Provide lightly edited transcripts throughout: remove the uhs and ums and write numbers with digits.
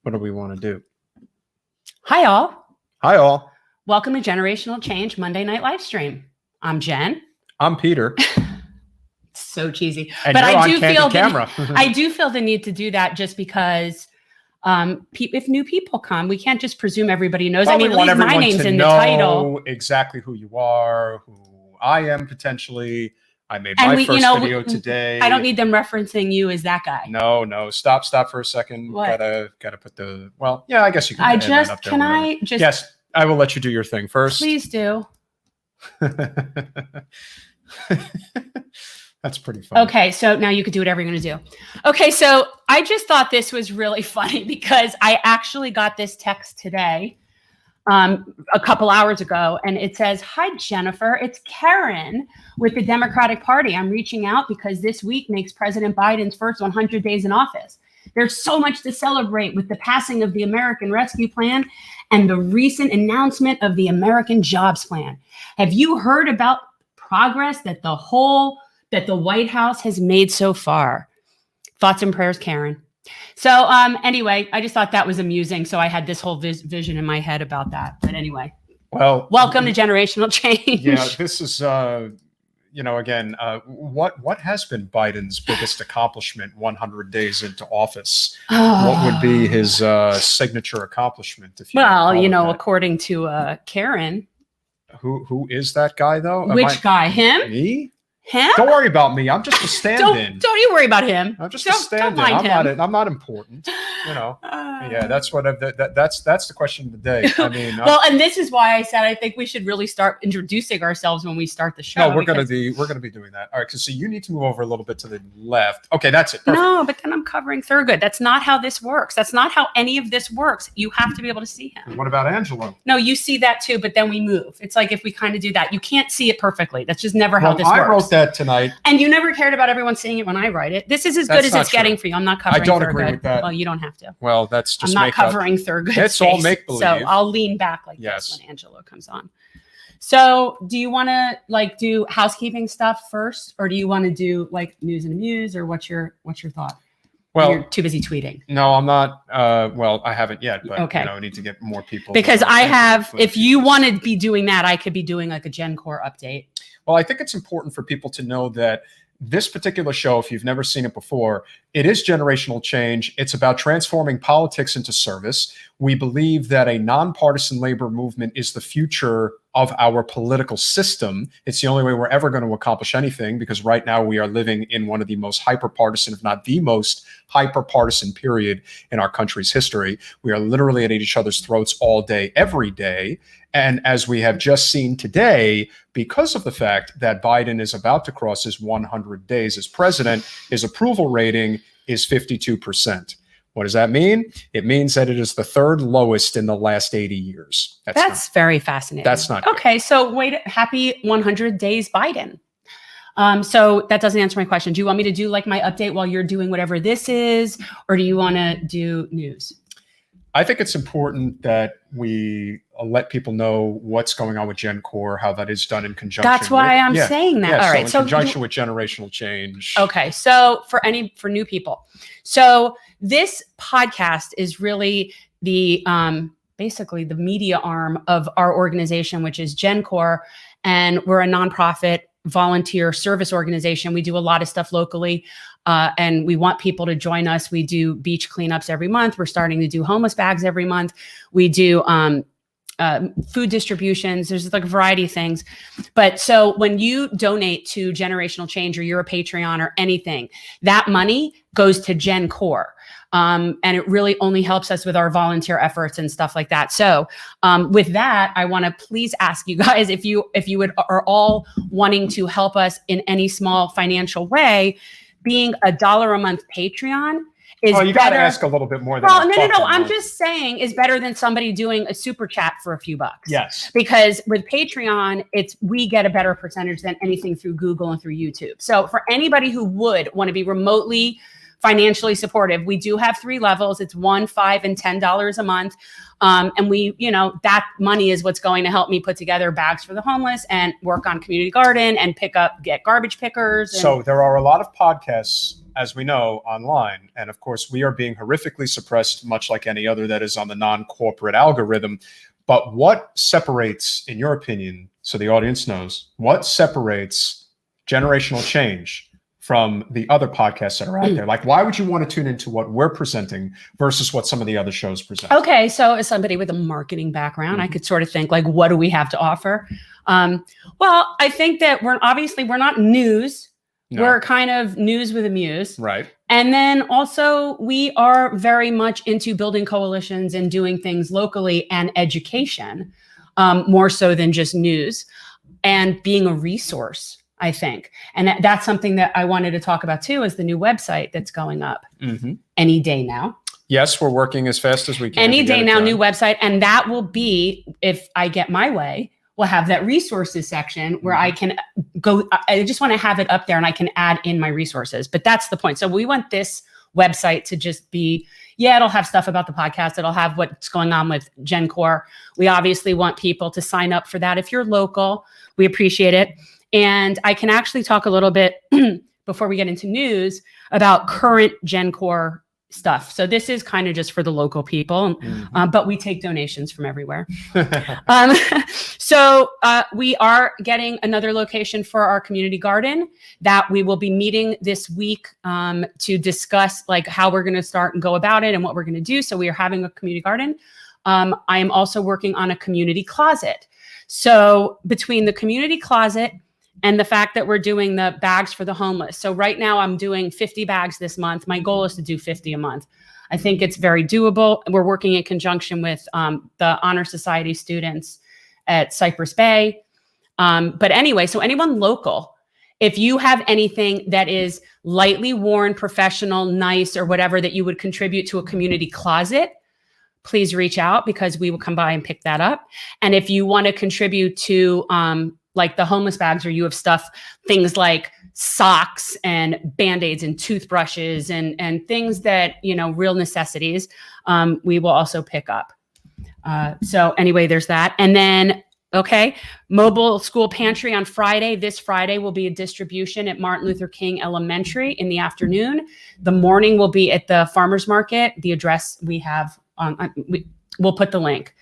What do we want to do? Hi, all. Hi, all. Welcome to Generational Change Monday Night Live Stream. I'm Jen. I'm Peter. So cheesy. And but you're I on do candid feel camera. I do feel the need to do that just because if new people come, we can't just presume everybody knows. Well, I mean, we want at least my everyone name's to in the know title. exactly who you are, who I am potentially. I made my first video today. I don't need them referencing you as that guy. No. Stop for a second. What? Gotta put the, well, yeah, I guess you can. Yes, I will let you do your thing first. Please do. That's pretty funny. Okay, so now you could do whatever you're going to do. Okay, so I just thought this was really funny because I actually got this text today, a couple hours ago, and it says, "Hi, Jennifer. It's Karen with the Democratic Party. I'm reaching out because this week makes President Biden's first 100 days in office. There's so much to celebrate with the passing of the American Rescue Plan and the recent announcement of the American Jobs Plan. Have you heard about progress that the White House has made so far? Thoughts and prayers, Karen." So anyway, I just thought that was amusing. So I had this whole vision in my head about that. But anyway, well, welcome to Generational Change. Yeah, this is, again, what has been Biden's biggest accomplishment 100 days into office? What would be his signature accomplishment? If you according to Karen. Who is that guy, though? Which guy? Him? Me? Him? Don't worry about me. I'm just a stand-in. Don't you worry about him. I'm just a stand-in. I'm not important. Yeah, that's what that's the question of the day. I mean, well, and this is why I said I think we should really start introducing ourselves when we start the show. No, we're gonna be doing that. All right, because you need to move over a little bit to the left. Okay, that's it. Perfect. No, but then I'm covering Thurgood. That's not how this works. That's not how any of this works. You have to be able to see him. What about Angelo? No, you see that too, but then we move. It's like if we kind of do that, you can't see it perfectly. That's just never how this works. I wrote that tonight. And you never cared about everyone seeing it when I write it. This is as good as it's getting for you. I'm not covering Thurgood. I don't agree with that. Well, you don't have to. Well, that's just I'm not covering Thurgood. It's all make-believe. So I'll lean back like this when Angelo comes on. So do you want to do housekeeping stuff first, or do you want to do news and amuse, or what's your thought? Well, you're too busy tweeting. No, I'm not. I haven't yet, but okay. I need to get more people. Because I have, if you want to be doing that, I could be doing a Gen Core update. Well, I think it's important for people to know that this particular show, if you've never seen it before, it is generational change. It's about transforming politics into service. We believe that a nonpartisan labor movement is the future of our political system. It's the only way we're ever going to accomplish anything, because right now we are living in one of the most hyper-partisan, if not the most hyper-partisan period in our country's history. We are literally at each other's throats all day, every day. And as we have just seen today, because of the fact that Biden is about to cross his 100 days as president, his approval rating is 52%. What does that mean? It means that it is the third lowest in the last 80 years. That's very fascinating. That's not good. Okay. So happy 100 days, Biden. So that doesn't answer my question. Do you want me to do my update while you're doing whatever this is, or do you want to do news? I think it's important that we let people know what's going on with Gen Core, how that is done in conjunction. That's why I'm saying that. Yeah, all right. So in conjunction with generational change. Okay. So for new people. So this podcast is really the basically the media arm of our organization, which is Gen Core. And we're a nonprofit volunteer service organization. We do a lot of stuff locally. And we want people to join us. We do beach cleanups every month. We're starting to do homeless bags every month. We do food distributions. There's a variety of things. But so when you donate to Generational Change, or you're a Patreon or anything, that money goes to Gen Core. And it really only helps us with our volunteer efforts and stuff like that. So with that, I want to please ask you guys, if you are all wanting to help us in any small financial way, being $1 a month Patreon is better. You got to ask a little bit more than no. I'm just saying is better than somebody doing a super chat for a few bucks. Yes. Because with Patreon, we get a better percentage than anything through Google and through YouTube. So for anybody who would want to be remotely financially supportive, we do have 3 levels. It's $1, $5, and $10 a month. And we, that money is what's going to help me put together bags for the homeless and work on community garden and get garbage pickers. So there are a lot of podcasts as we know, online. And of course, we are being horrifically suppressed, much like any other that is on the non-corporate algorithm. But what separates, in your opinion, so the audience knows, what separates generational change from the other podcasts that are out there? Like, why would you want to tune into what we're presenting versus what some of the other shows present? Okay, so as somebody with a marketing background, I could sort of think like, what do we have to offer? Well, I think that we're not news. No. We're kind of news with a muse. Right. And then also we are very much into building coalitions and doing things locally and education, more so than just news, and being a resource, I think. And that's something that I wanted to talk about too, is the new website that's going up any day now. Yes, we're working as fast as we can. Any day now, new website. And that will be, if I get my way, we'll have that resources section where I can go. I just want to have it up there and I can add in my resources. But that's the point. So we want this website to just be, it'll have stuff about the podcast. It'll have what's going on with GenCore. We obviously want people to sign up for that. If you're local, we appreciate it. And I can actually talk a little bit before we get into news about current GenCore stuff. So this is kind of just for the local people, but we take donations from everywhere. So we are getting another location for our community garden that we will be meeting this week to discuss like how we're going to start and go about it and what we're going to do. So we are having a community garden. I am also working on a community closet. So between the community closet and the fact that we're doing the bags for the homeless. So right now I'm doing 50 bags this month. My goal is to do 50 a month. I think it's very doable. We're working in conjunction with the Honor Society students at Cypress Bay. But anyway, so anyone local, if you have anything that is lightly worn, professional, nice, or whatever that you would contribute to a community closet, please reach out because we will come by and pick that up. And if you want to contribute to like the homeless bags, or you have stuff, things like socks and Band-Aids and toothbrushes and things that, real necessities, we will also pick up. So anyway, there's that. And then, mobile school pantry on Friday. This Friday will be a distribution at Martin Luther King Elementary in the afternoon. The morning will be at the farmer's market. The address we have, we'll put the link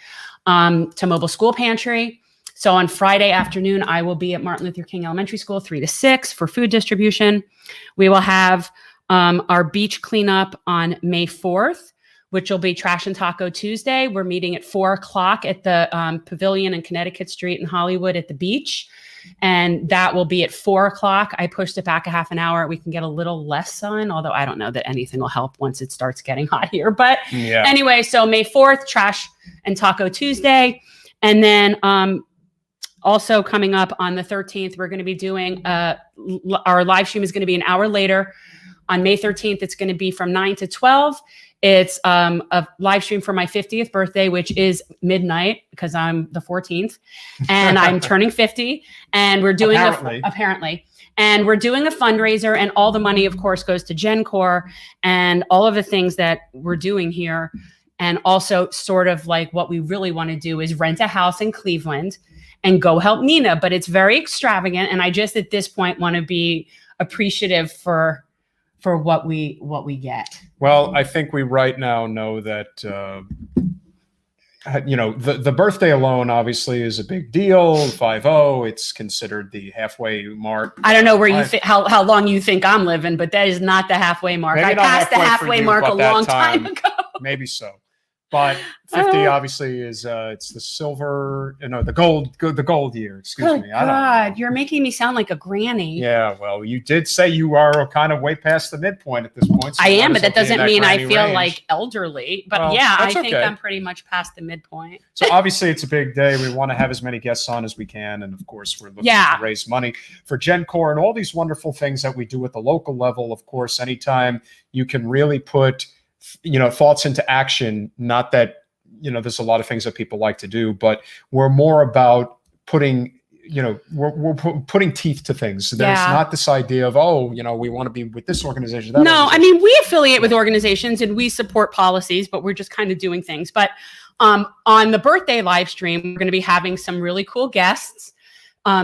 to mobile school pantry. So on Friday afternoon, I will be at Martin Luther King Elementary School, 3 to 6 for food distribution. We will have our beach cleanup on May 4th, which will be Trash and Taco Tuesday. We're meeting at 4:00 at the Pavilion in Connecticut Street in Hollywood at the beach. And that will be at 4:00. I pushed it back a half an hour. We can get a little less sun, although I don't know that anything will help once it starts getting hot here. But anyway, so May 4th, Trash and Taco Tuesday. And then also coming up on the 13th, we're going to be doing our live stream is going to be an hour later. On May 13th, it's going to be from 9 to 12. It's a live stream for my 50th birthday, which is midnight because I'm the 14th and I'm turning 50. And we're doing apparently. And we're doing a fundraiser, and all the money, of course, goes to GenCore and all of the things that we're doing here. And also sort of like what we really want to do is rent a house in Cleveland and go help Nina. But it's very extravagant. And I just at this point want to be appreciative for what we get. Well, I think we right now know that, the birthday alone obviously is a big deal. 50, it's considered the halfway mark. I don't know where you think how long you think I'm living, but that is not the halfway mark. I passed the halfway mark a long time ago. Maybe so. But 50 obviously is it's the silver, the gold year. Excuse me. God, you're making me sound like a granny. Yeah, well, you did say you are kind of way past the midpoint at this point. So I am, but that doesn't mean I feel like elderly. But I think I'm pretty much past the midpoint. So obviously it's a big day. We want to have as many guests on as we can. And of course, we're looking to raise money for GenCore and all these wonderful things that we do at the local level. Of course, anytime you can really put thoughts into action, not that, there's a lot of things that people like to do, but we're more about putting, we're putting teeth to things. There's not this idea of, we want to be with this organization. That organization. I mean, we affiliate with organizations and we support policies, but we're just kind of doing things. But on the birthday live stream, we're going to be having some really cool guests,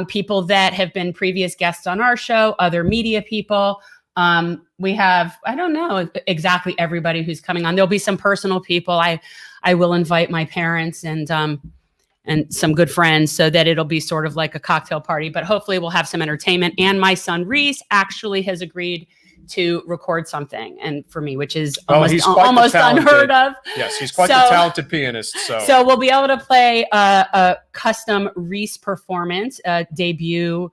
people that have been previous guests on our show, other media people, We have, I don't know exactly everybody who's coming on. There'll be some personal people. I will invite my parents and some good friends so that it'll be sort of like a cocktail party, but hopefully we'll have some entertainment. And my son Reese actually has agreed to record something, and for me, which is almost unheard of. Yes, he's quite the talented pianist. So we'll be able to play a custom Reese performance, debut,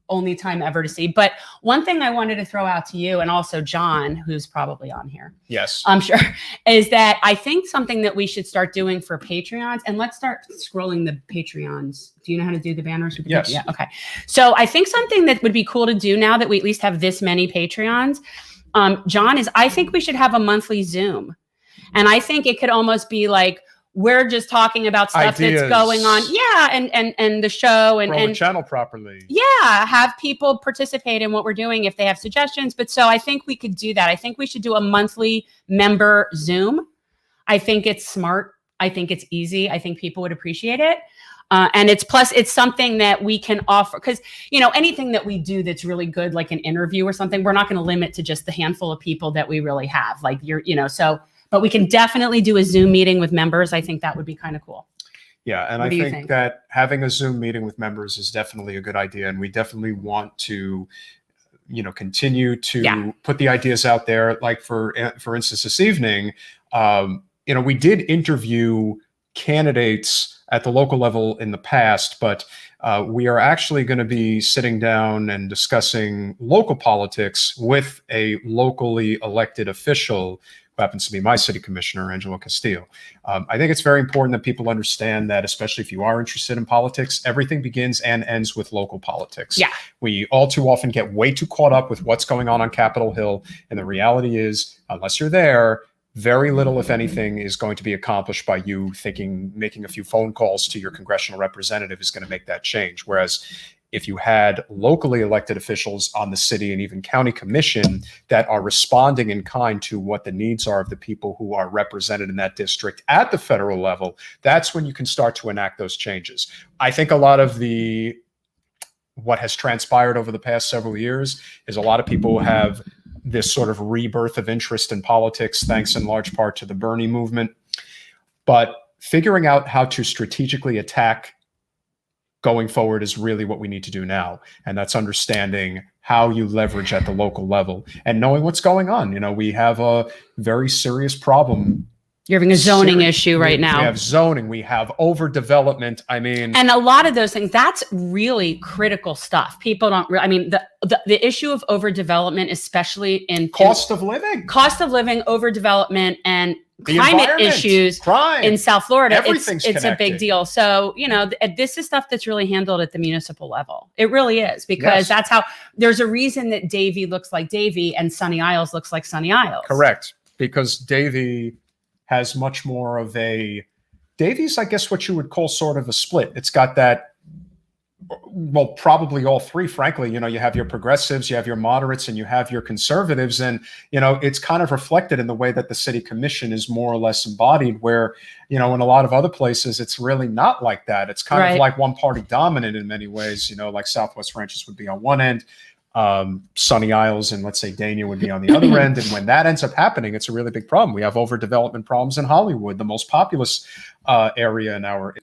only time ever to see. But one thing I wanted to throw out to you, and also John, who's probably on here, yes, I'm sure, is that I think something that we should start doing for Patreons, and let's start scrolling the Patreons. Do you know how to do the banners? Yes. Yeah. Okay. So I think something that would be cool to do now that we at least have this many Patreons, John, is I think we should have a monthly Zoom. And I think it could almost be like, we're just talking about stuff Ideas. That's going on. Yeah. And the show and the channel properly. Yeah. Have people participate in what we're doing if they have suggestions. But so I think we could do that. I think we should do a monthly member Zoom. I think it's smart. I think it's easy. I think people would appreciate it. And it's something that we can offer because, anything that we do that's really good, like an interview or something, we're not going to limit to just the handful of people that we really have. Like but we can definitely do a Zoom meeting with members. I think that would be kind of cool. Yeah. And I think that having a Zoom meeting with members is definitely a good idea. And we definitely want to, continue to put the ideas out there. Like for instance, this evening, we did interview candidates at the local level in the past, but we are actually going to be sitting down and discussing local politics with a locally elected official who happens to be my city commissioner, Angelo Castillo. I think it's very important that people understand that, especially if you are interested in politics, everything begins and ends with local politics. Yeah. We all too often get way too caught up with what's going on Capitol Hill. And the reality is, unless you're there, very little, if anything, is going to be accomplished by you making a few phone calls to your congressional representative is going to make that change. Whereas if you had locally elected officials on the city and even county commission that are responding in kind to what the needs are of the people who are represented in that district at the federal level, that's when you can start to enact those changes. I think a lot of what has transpired over the past several years is a lot of people have this sort of rebirth of interest in politics, thanks in large part to the Bernie movement. But figuring out how to strategically attack going forward is really what we need to do now. And that's understanding how you leverage at the local level and knowing what's going on. We have a very serious problem. You're having a zoning issue right now. We have zoning, we have overdevelopment. And a lot of those things, that's really critical stuff. People don't, the issue of overdevelopment, especially in cost of living, overdevelopment, and climate issues, crime in South Florida, it's a big deal. So, this is stuff that's really handled at the municipal level. It really is, because that's how, there's a reason that Davie looks like Davie and Sunny Isles looks like Sunny Isles. Correct. Because Davie has much more of Davie's, I guess, what you would call sort of a split. It's got that, well, probably all three, frankly. You have your progressives, you have your moderates, and you have your conservatives. And, it's kind of reflected in the way that the city commission is more or less embodied, where, in a lot of other places, it's really not like that. It's kind of like one party dominant in many ways, like Southwest Ranches would be on one end, Sunny Isles and let's say Dania would be on the other end. And when that ends up happening, it's a really big problem. We have overdevelopment problems in Hollywood, the most populous area in our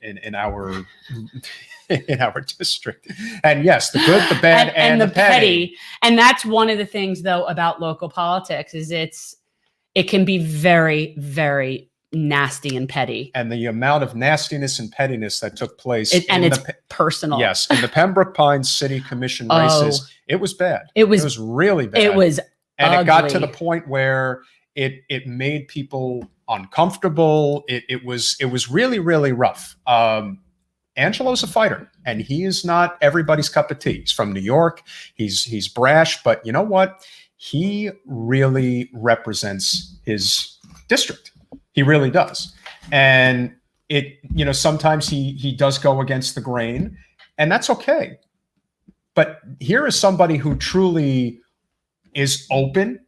district. And yes, the good, the bad, and the petty. And that's one of the things, though, about local politics is it can be very, very nasty and petty. And the amount of nastiness and pettiness that took place. It's personal. Yes. In the Pembroke Pines City Commission races, it was bad. It was really bad. It was ugly. It got to the point where it made people uncomfortable. It was really, really rough. Angelo's a fighter, and he is not everybody's cup of tea. He's from New York. He's brash, but you know what? He really represents his district. He really does. And sometimes he does go against the grain, and that's okay. But here is somebody who truly is open.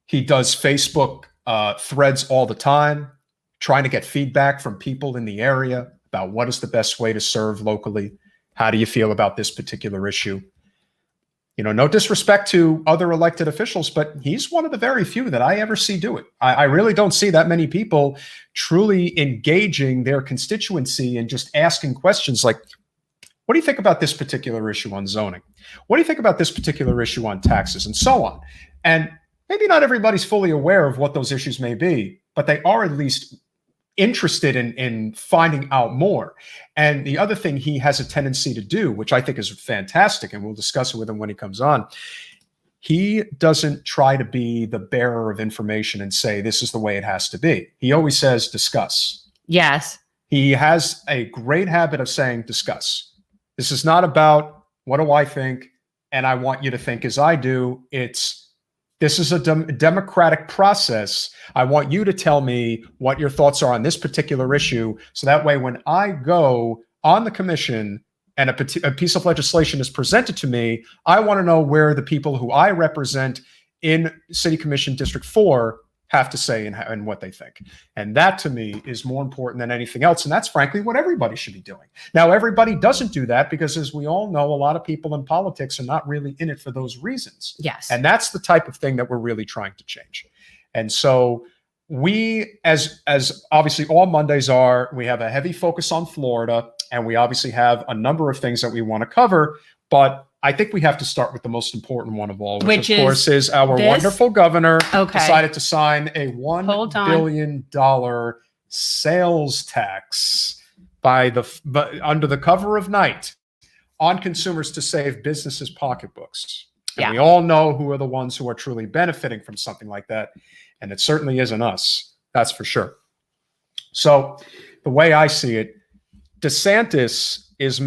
He does Facebook threads all the time, trying to get feedback from people in the area about what is the best way to serve locally. How do you feel about this particular issue? No disrespect to other elected officials, but he's one of the very few that I ever see do it. I really don't see that many people truly engaging their constituency and just asking questions like, what do you think about this particular issue on zoning? What do you think about this particular issue on taxes, and so on? And maybe not everybody's fully aware of what those issues may be, but they are at least interested in finding out more. And the other thing he has a tendency to do, which I think is fantastic, and we'll discuss it with him when he comes on, he doesn't try to be the bearer of information and say, this is the way it has to be. He always says, discuss. Yes. He has a great habit of saying, discuss. This is not about, what do I think? And I want you to think as I do. This is a democratic process. I want you to tell me what your thoughts are on this particular issue. So that way, when I go on the commission and a piece of legislation is presented to me, I want to know where the people who I represent in City Commission District 4 have to say and what they think. And that to me is more important than anything else. And that's frankly what everybody should be doing. Now, everybody doesn't do that because, as we all know, a lot of people in politics are not really in it for those reasons. Yes. And that's the type of thing that we're really trying to change. And so we, as obviously all Mondays are, we have a heavy focus on Florida, and we obviously have a number of things that we want to cover, but I think we have to start with the most important one of all, which of course is our wonderful governor decided to sign a $1 billion sales tax under the cover of night on consumers to save businesses' pocketbooks. And we all know who are the ones who are truly benefiting from something like that. And it certainly isn't us. That's for sure. So the way I see it, DeSantis is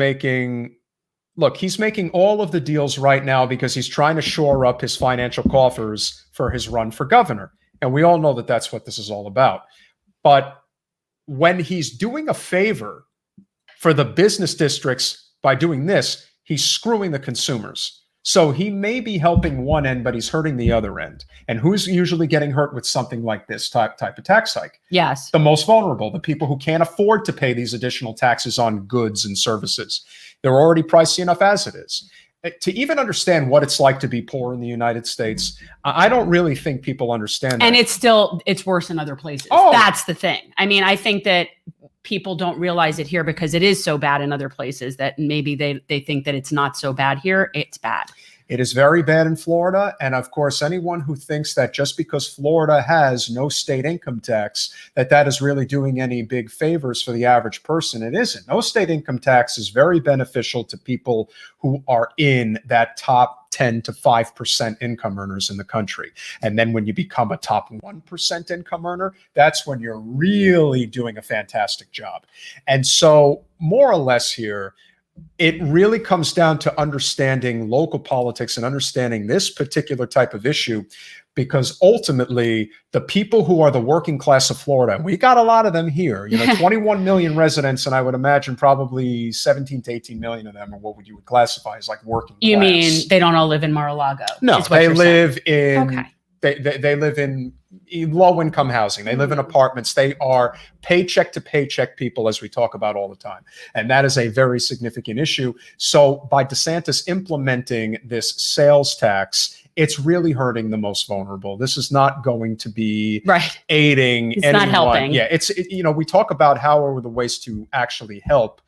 he's making all of the deals right now because he's trying to shore up his financial coffers for his run for governor. And we all know that that's what this is all about. But when he's doing a favor for the business districts by doing this, he's screwing the consumers. So he may be helping one end, but he's hurting the other end. And who's usually getting hurt with something like this type of tax hike? Yes. The most vulnerable, the people who can't afford to pay these additional taxes on goods and services. They're already pricey enough as it is. To even understand what it's like to be poor in the United States, I don't really think people understand that. And it's worse in other places. That's the thing. I mean, I think that people don't realize it here because it is so bad in other places that maybe they think that it's not so bad here. It's bad. It is very bad in Florida. And of course, anyone who thinks that just because Florida has no state income tax, that is really doing any big favors for the average person, it isn't. No state income tax is very beneficial to people who are in that top 10 to 5% income earners in the country. And then when you become a top 1% income earner, that's when you're really doing a fantastic job. And so more or less here, it really comes down to understanding local politics and understanding this particular type of issue, because ultimately the people who are the working class of Florida, and we got a lot of them here, 21 million residents, and I would imagine probably 17 to 18 million of them are what you would classify as like working class. You mean they don't all live in Mar-a-Lago? No, they live in they live in low income housing. They live in apartments. They are paycheck to paycheck people, as we talk about all the time. And that is a very significant issue. So by DeSantis implementing this sales tax, it's really hurting the most vulnerable. This is not going to be aiding it's anyone. Not helping. Yeah, we talk about how are the ways to actually help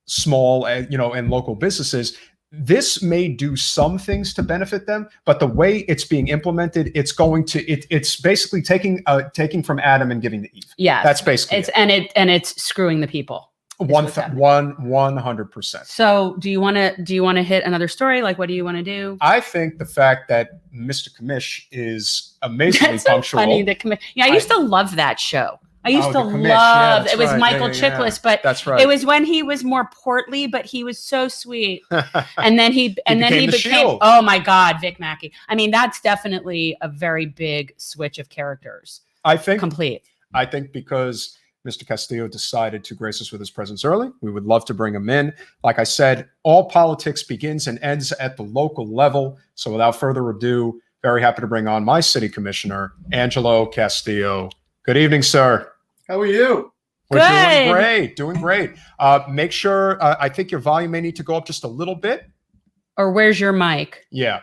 small, and local businesses. This may do some things to benefit them, but the way it's being implemented, it's basically taking from Adam and giving to Eve. Yeah, that's basically it. And it's screwing the people. 100%. So do you want to hit another story? Like, what do you want to do? I think the fact that Mr. Commish is amazingly punctual. So funny. I used to love that show. I used to love it. Was Michael Chiklis, but that's right. It was when he was more portly, but he was so sweet. And then he became oh my God, Vic Mackey. I mean, that's definitely a very big switch of characters. I think because Mr. Castillo decided to grace us with his presence early, we would love to bring him in. Like I said, all politics begins and ends at the local level. So without further ado, very happy to bring on my city commissioner, Angelo Castillo. Good evening, sir. How are you? We're doing great. Make sure, I think your volume may need to go up just a little bit. Or where's your mic? Yeah.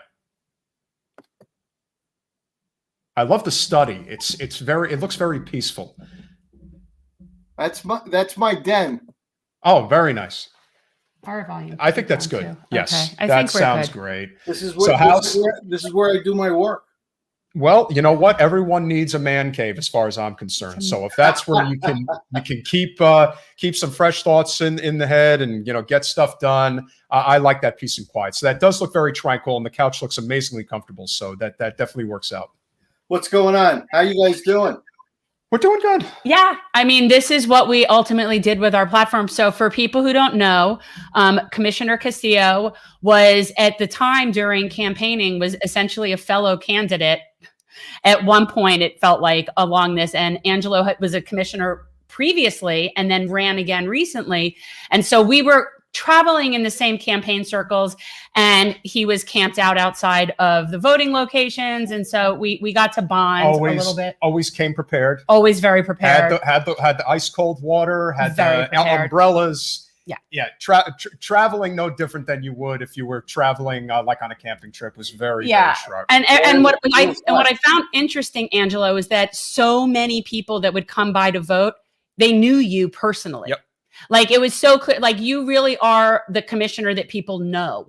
I love the study. It looks very peaceful. That's my den. Oh, very nice. Our volume. I think that's good. Too. Yes, okay. I that think we're sounds good. great. This is So this is where I do my work. Well, you know what? Everyone needs a man cave, as far as I'm concerned. So if that's where you can keep some fresh thoughts in the head and get stuff done, I like that peace and quiet. So that does look very tranquil, and the couch looks amazingly comfortable. So that definitely works out. What's going on? How you guys doing? We're doing good. Yeah. I mean, this is what we ultimately did with our platform. So for people who don't know, Commissioner Castillo was at the time during campaigning was essentially a fellow candidate. At one point, it felt like along this, and Angelo was a commissioner previously and then ran again recently. And so we were traveling in the same campaign circles, and he was camped out outside of the voting locations. And so we got to bond a little bit. Always came prepared. Always very prepared. Had the ice cold water, had Very the prepared. umbrellas. Yeah. Traveling no different than you would if you were traveling like on a camping trip was very sharp. And what I found interesting, Angelo, is that so many people that would come by to vote, they knew you personally. Yep. Like it was so clear, like you really are the commissioner that people know.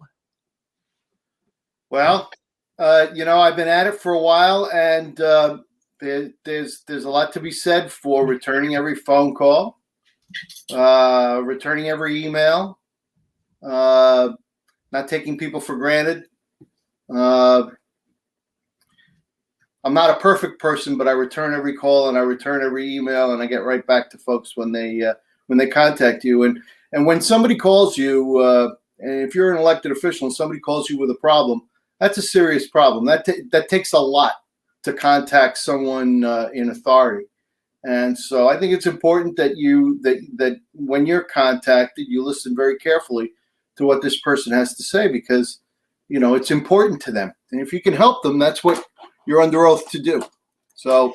Well, I've been at it for a while, and there's a lot to be said for returning every phone call, returning every email, not taking people for granted. I'm not a perfect person, but I return every call and I return every email, and I get right back to folks when they contact you. And when somebody calls you, and if you're an elected official and somebody calls you with a problem, that's a serious problem. That takes a lot to contact someone in authority. And so I think it's important that that when you're contacted, you listen very carefully to what this person has to say, because it's important to them. And if you can help them, that's what you're under oath to do. So,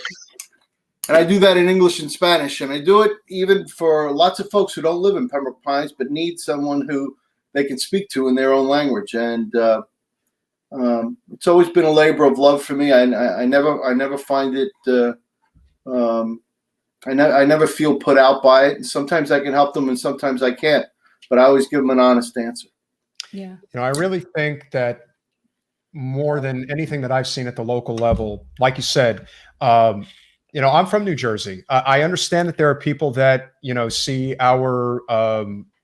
and I do that in English and Spanish, and I do it even for lots of folks who don't live in Pembroke Pines but need someone who they can speak to in their own language. And it's always been a labor of love for me. I never find it. I never feel put out by it. And sometimes I can help them, and sometimes I can't. But I always give them an honest answer. Yeah. I really think that more than anything that I've seen at the local level, like you said, I'm from New Jersey. I understand that there are people that, see our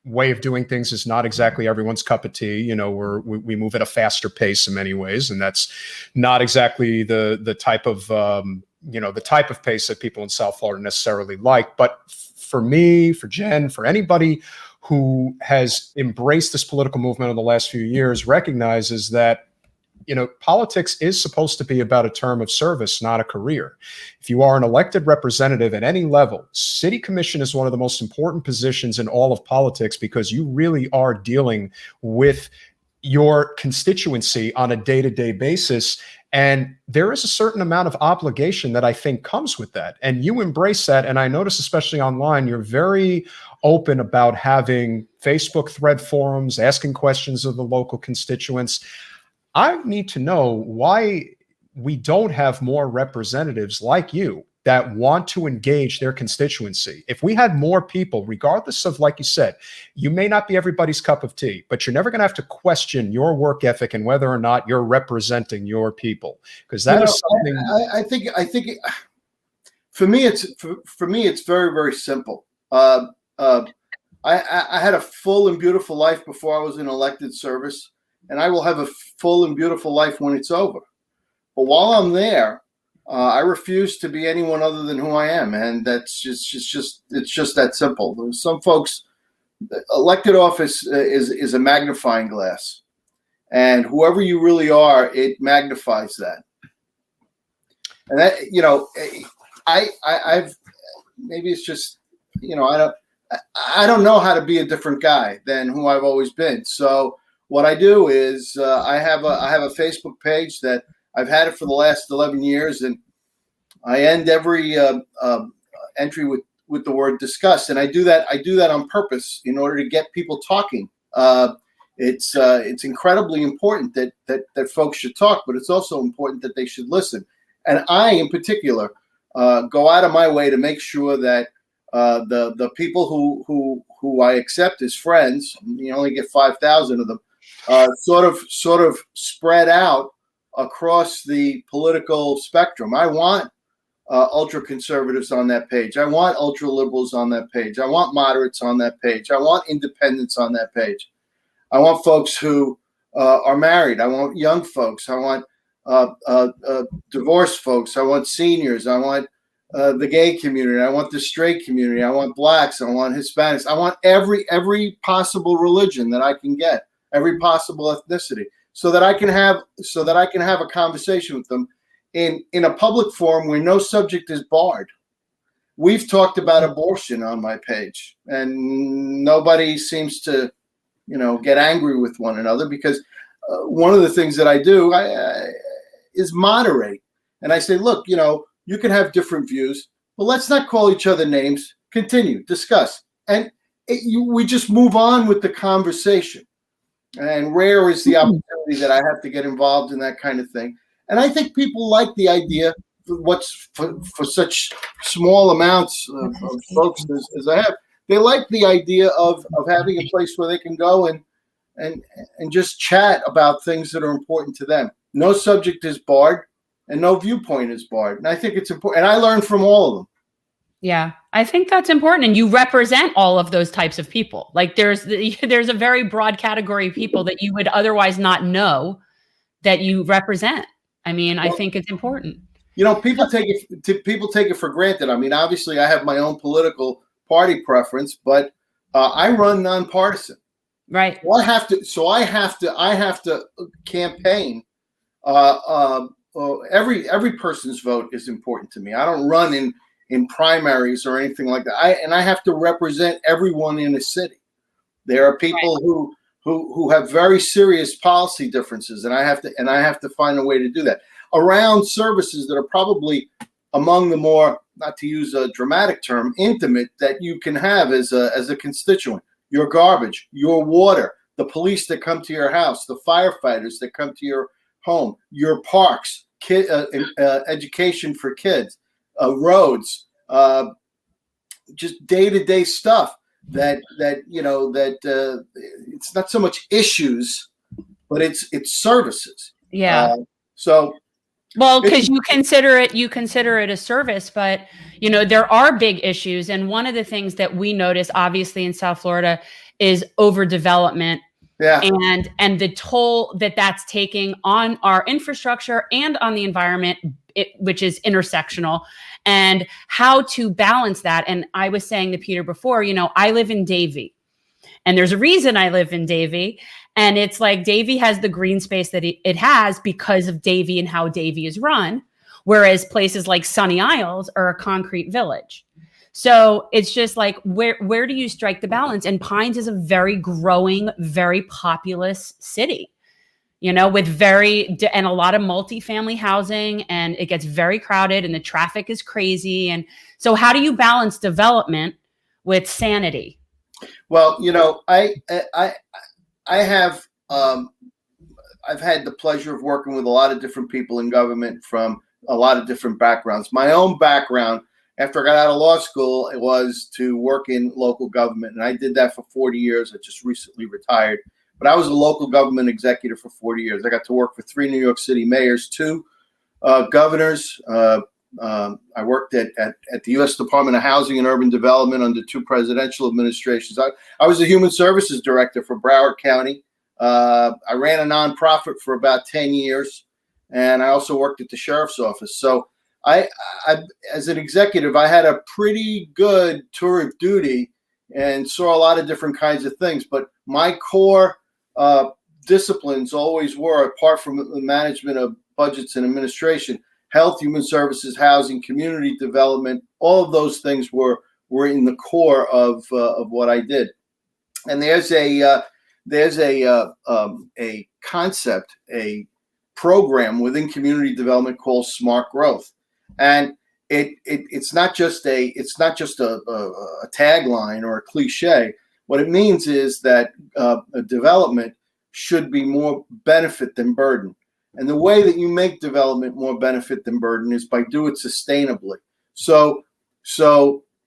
way of doing things is not exactly everyone's cup of tea. We move at a faster pace in many ways, and that's not exactly the type of the type of pace that people in South Florida necessarily like. But for me, for Jen, for anybody who has embraced this political movement in the last few years, recognizes that politics is supposed to be about a term of service, not a career. If you are an elected representative at any level, city commission is one of the most important positions in all of politics, because you really are dealing with your constituency on a day-to-day basis. And there is a certain amount of obligation that I think comes with that. And you embrace that. And I notice, especially online, you're very open about having Facebook thread forums, asking questions of the local constituents. I need to know why we don't have more representatives like you that want to engage their constituency. If we had more people, regardless of, like you said, you may not be everybody's cup of tea, but you're never going to have to question your work ethic and whether or not you're representing your people, because that is something. I think for me it's very, very simple. I had a full and beautiful life before I was in elected service, and I will have a full and beautiful life when it's over. But while I'm there, I refuse to be anyone other than who I am, and that's just that simple. There's some folks, elected office is a magnifying glass, and whoever you really are, it magnifies that. And that, I've maybe it's just, I don't know how to be a different guy than who I've always been. So what I do is I have a Facebook page that I've had it for the last 11 years, and I end every entry with the word "discuss," and I do that on purpose in order to get people talking. It's incredibly important that folks should talk, but it's also important that they should listen. And I, in particular, go out of my way to make sure that the people who I accept as friends, you only get 5,000 of them, sort of spread out across the political spectrum. I want ultra conservatives on that page. I want ultra liberals on that page. I want moderates on that page. I want independents on that page. I want folks who are married. I want young folks. I want divorced folks. I want seniors. I want the gay community. I want the straight community. I want blacks. I want Hispanics. I want every possible religion that I can get, every possible ethnicity, so that I can have a conversation with them in a public forum where no subject is barred. We've talked about abortion on my page, and nobody seems to, get angry with one another, because one of the things that I do is moderate. And I say, look, you can have different views, but let's not call each other names. Continue, discuss. And we just move on with the conversation. And rare is the opportunity that I have to get involved in that kind of thing. And I think people like the idea, for such small amounts of folks as I have, they like the idea of having a place where they can go and just chat about things that are important to them. No subject is barred and no viewpoint is barred. And I think it's important. And I learn from all of them. Yeah, I think that's important. And you represent all of those types of people. Like there's a very broad category of people that you would otherwise not know that you represent. I mean, I think it's important. People take it for granted. I mean, obviously I have my own political party preference, but I run nonpartisan. Right. So I have to campaign. Every person's vote is important to me. I don't run in primaries or anything like that. I have to represent everyone in a city. There are people who have very serious policy differences, and I have to find a way to do that around services that are probably among the more, not to use a dramatic term, intimate that you can have as a constituent. Your garbage, your water, the police that come to your house, the firefighters that come to your home, your parks, education for kids, roads, just day-to-day stuff that it's not so much issues, but it's services. Yeah. Well, because you consider it a service, but there are big issues, and one of the things that we notice, obviously in South Florida, is overdevelopment. Yeah. And the toll that's taking on our infrastructure and on the environment, which is intersectional, and how to balance that. And I was saying to Peter before, I live in Davie, and there's a reason I live in Davie. And it's like Davie has the green space that it has because of Davie and how Davie is run, whereas places like Sunny Isles are a concrete village. So it's just like, where do you strike the balance? And Pines is a very growing, very populous city, with and a lot of multifamily housing, and it gets very crowded and the traffic is crazy. And so how do you balance development with sanity? Well, I've had the pleasure of working with a lot of different people in government from a lot of different backgrounds. My own background, after I got out of law school, it was to work in local government. And I did that for 40 years. I just recently retired. But I was a local government executive for 40 years. I got to work for 3 New York City mayors, 2 governors. I worked at the U.S. Department of Housing and Urban Development under 2 presidential administrations. I was the human services director for Broward County. I ran a nonprofit for about 10 years, and I also worked at the sheriff's office. So I as an executive, I had a pretty good tour of duty and saw a lot of different kinds of things. But my core disciplines always were, apart from the management of budgets and administration, health, human services, housing, community development. All of those things were in the core of what I did. And there's a concept, a program within community development called Smart Growth, and it's not just a tagline or a cliche. What it means is that a development should be more benefit than burden. And the way that you make development more benefit than burden is by do it sustainably. So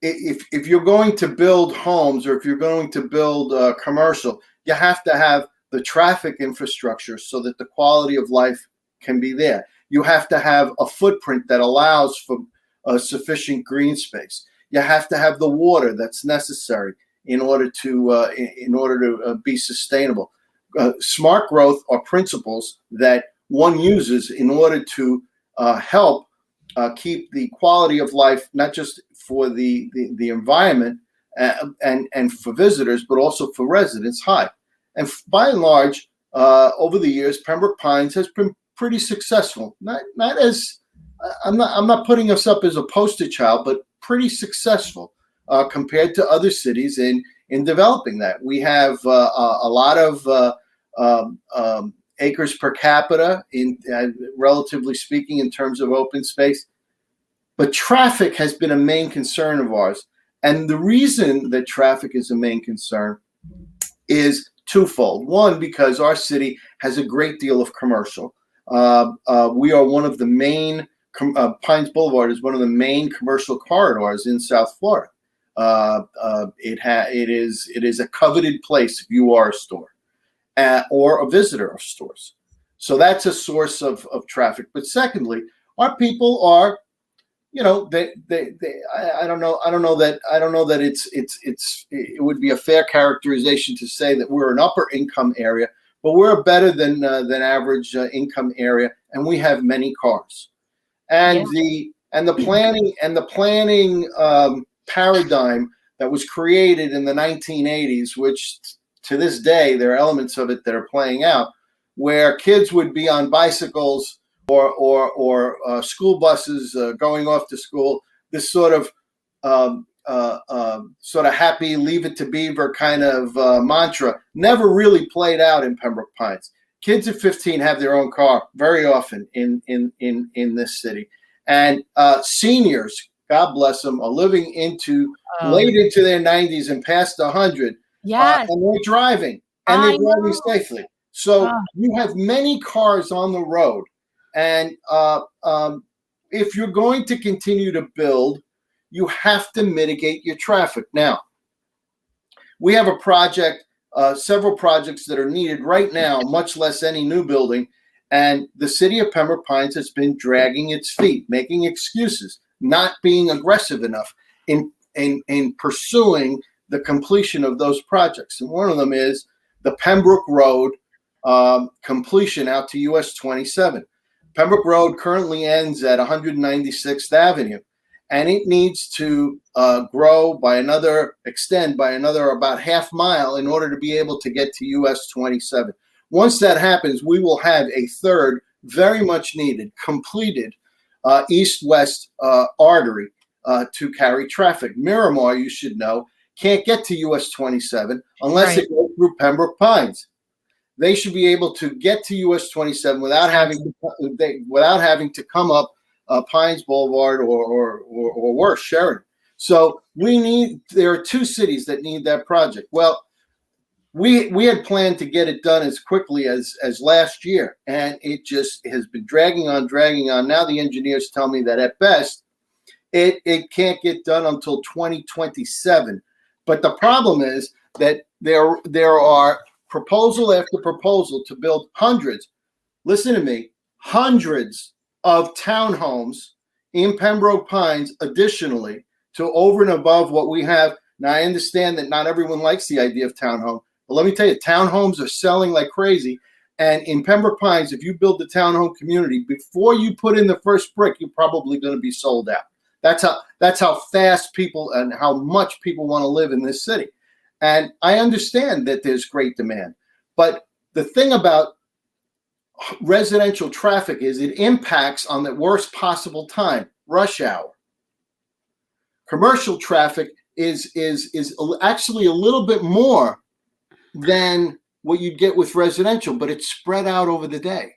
if you're going to build homes, or if you're going to build commercial, you have to have the traffic infrastructure so that the quality of life can be there. You have to have a footprint that allows for sufficient green space. You have to have the water that's necessary in order to be sustainable. Smart growth are principles that one uses in order to help keep the quality of life, not just for the environment and for visitors, but also for residents, high. And by and large, over the years, Pembroke Pines has been pretty successful. Not as I'm not putting us up as a poster child, but pretty successful compared to other cities in developing that. We have a lot of acres per capita, in relatively speaking, in terms of open space. But traffic has been a main concern of ours. And the reason that traffic is a main concern is twofold. One, because our city has a great deal of commercial. We are one of the main, Pines Boulevard is one of the main commercial corridors in South Florida. It is a coveted place if you are a store or a visitor of stores. So that's a source of traffic. But secondly, our people are, I don't know that it would be a fair characterization to say that we're an upper income area, but we're a better than average income area, and we have many cars. And the planning paradigm that was created in the 1980s, which to this day there are elements of it that are playing out, where kids would be on bicycles or school buses going off to school. This sort of happy leave it to Beaver kind of mantra never really played out in Pembroke Pines. Kids at 15 have their own car very often in this city, and seniors, God bless them, are living late into their 90s and past 100. Yes. And they're driving, and they're driving safely. So you have many cars on the road. And if you're going to continue to build, you have to mitigate your traffic. Now, we have a project, several projects that are needed right now, much less any new building. And the city of Pembroke Pines has been dragging its feet, making excuses, not being aggressive enough in pursuing the completion of those projects. And one of them is the Pembroke Road completion out to US 27. Pembroke Road currently ends at 196th Avenue, and it needs to extend by another about half mile in order to be able to get to US 27. Once that happens, we will have a third, very much needed, completed east-west artery to carry traffic. Miramar, you should know, can't get to US 27 unless it goes through Pembroke Pines. They should be able to get to US 27 without having to come up Pines Boulevard or worse, Sheridan. So there are two cities that need that project. Well, we had planned to get it done as quickly as last year, and it just has been dragging on. Now the engineers tell me that at best it can't get done until 2027. But the problem is that there are proposal after proposal to build hundreds of townhomes in Pembroke Pines additionally to over and above what we have. Now, I understand that not everyone likes the idea of townhome, but let me tell you, townhomes are selling like crazy. And in Pembroke Pines, if you build the townhome community, before you put in the first brick, you're probably going to be sold out. That's how fast people and how much people want to live in this city. And I understand that there's great demand. But the thing about residential traffic is it impacts on the worst possible time, rush hour. Commercial traffic is actually a little bit more than what you'd get with residential, but it's spread out over the day.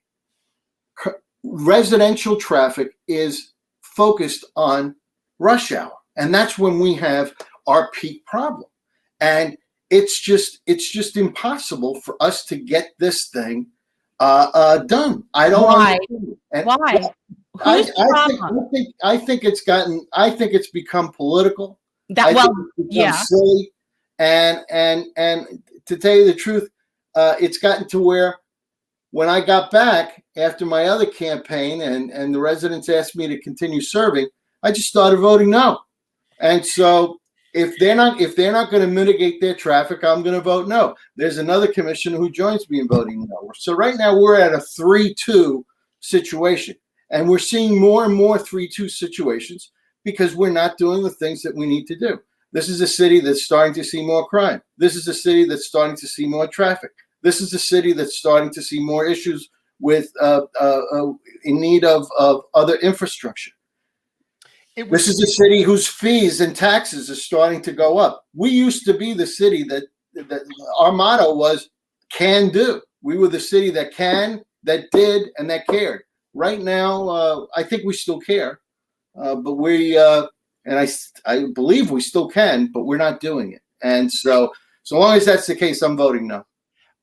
Residential traffic is focused on rush hour, and that's when we have our peak problem. And it's just impossible for us to get this thing done. I don't Why? understand. And Why? Who's the problem? I think it's become political. That I well, think it's become yeah. silly, and to tell you the truth, it's gotten to where when I got back after my other campaign and the residents asked me to continue serving, I just started voting no. And so if they're not going to mitigate their traffic, I'm going to vote no. There's another commissioner who joins me in voting no. So right now we're at a 3-2 situation, and we're seeing more and more 3-2 situations because we're not doing the things that we need to do. This is a city that's starting to see more crime. This is a city that's starting to see more traffic. This is a city that's starting to see more issues with in need of other infrastructure. This is a city whose fees and taxes are starting to go up. We used to be the city that our motto was can do. We were the city that can, that did, and that cared. Right now, I think we still care, but I believe we still can, but we're not doing it. And so long as that's the case, I'm voting no.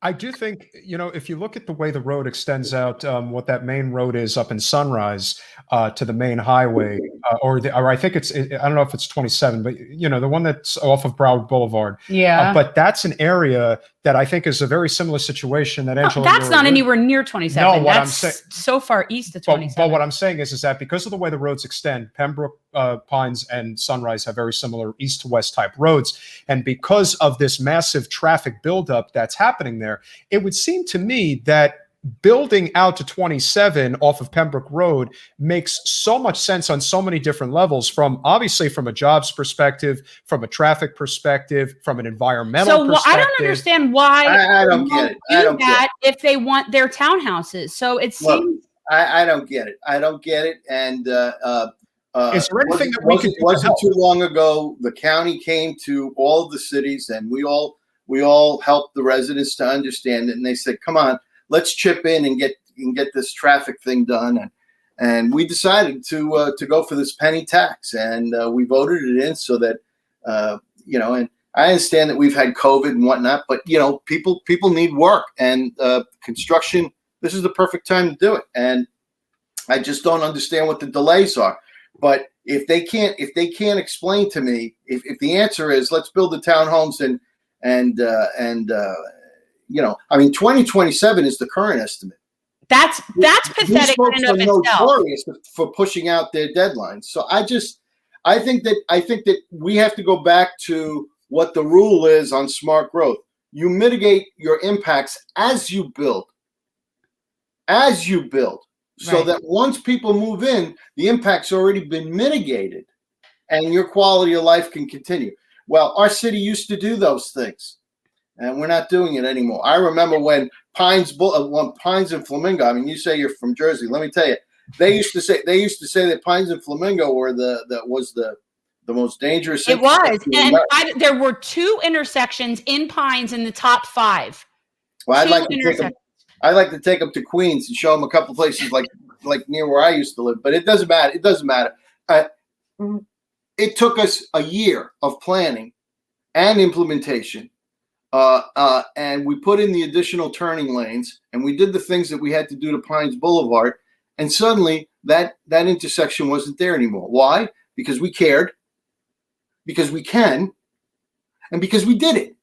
I do think, if you look at the way the road extends out, what that main road is up in Sunrise to the main highway, or I think I don't know if it's 27, but the one that's off of Broward Boulevard. Yeah. But that's an area that I think is a very similar situation that Angelo. That's not anywhere near 27. No, what that's I'm saying, so far east of 27. But what I'm saying is that because of the way the roads extend, Pembroke Pines and Sunrise have very similar east to west type roads, and because of this massive traffic buildup that's happening there, it would seem to me that building out to 27 off of Pembroke Road makes so much sense on so many different levels, obviously from a jobs perspective, from a traffic perspective, from an environmental perspective. I don't understand why I don't get it. I don't get it. If they want their townhouses. So it seems I don't get it. I don't get it. And is there anything that we could do? Wasn't too long ago, the county came to all of the cities, and we all helped the residents to understand it. And they said, "Come on, let's chip in and get this traffic thing done." And we decided to go for this penny tax, and we voted it in so that And I understand that we've had COVID and whatnot, but people need work, and construction. This is the perfect time to do it. And I just don't understand what the delays are. But if they can't explain to me, if the answer is let's build the townhomes and 2027 is the current estimate. That's pathetic in and of itself. Notorious for pushing out their deadlines. So I think that we have to go back to what the rule is on smart growth. You mitigate your impacts as you build. So that once people move in, the impact's already been mitigated and your quality of life can continue. Well, our city used to do those things, and we're not doing it anymore. I remember when Pines and Flamingo, I mean, you say you're from Jersey. Let me tell you, they used to say that Pines and Flamingo were the most dangerous. It was. And there were 2 intersections in Pines in the top 5. Well, I'd like to take them to Queens and show them a couple places like near where I used to live, but it doesn't matter. It took us a year of planning and implementation, and we put in the additional turning lanes, and we did the things that we had to do to Pines Boulevard, and suddenly that intersection wasn't there anymore. Why? Because we cared, because we can, and because we did it.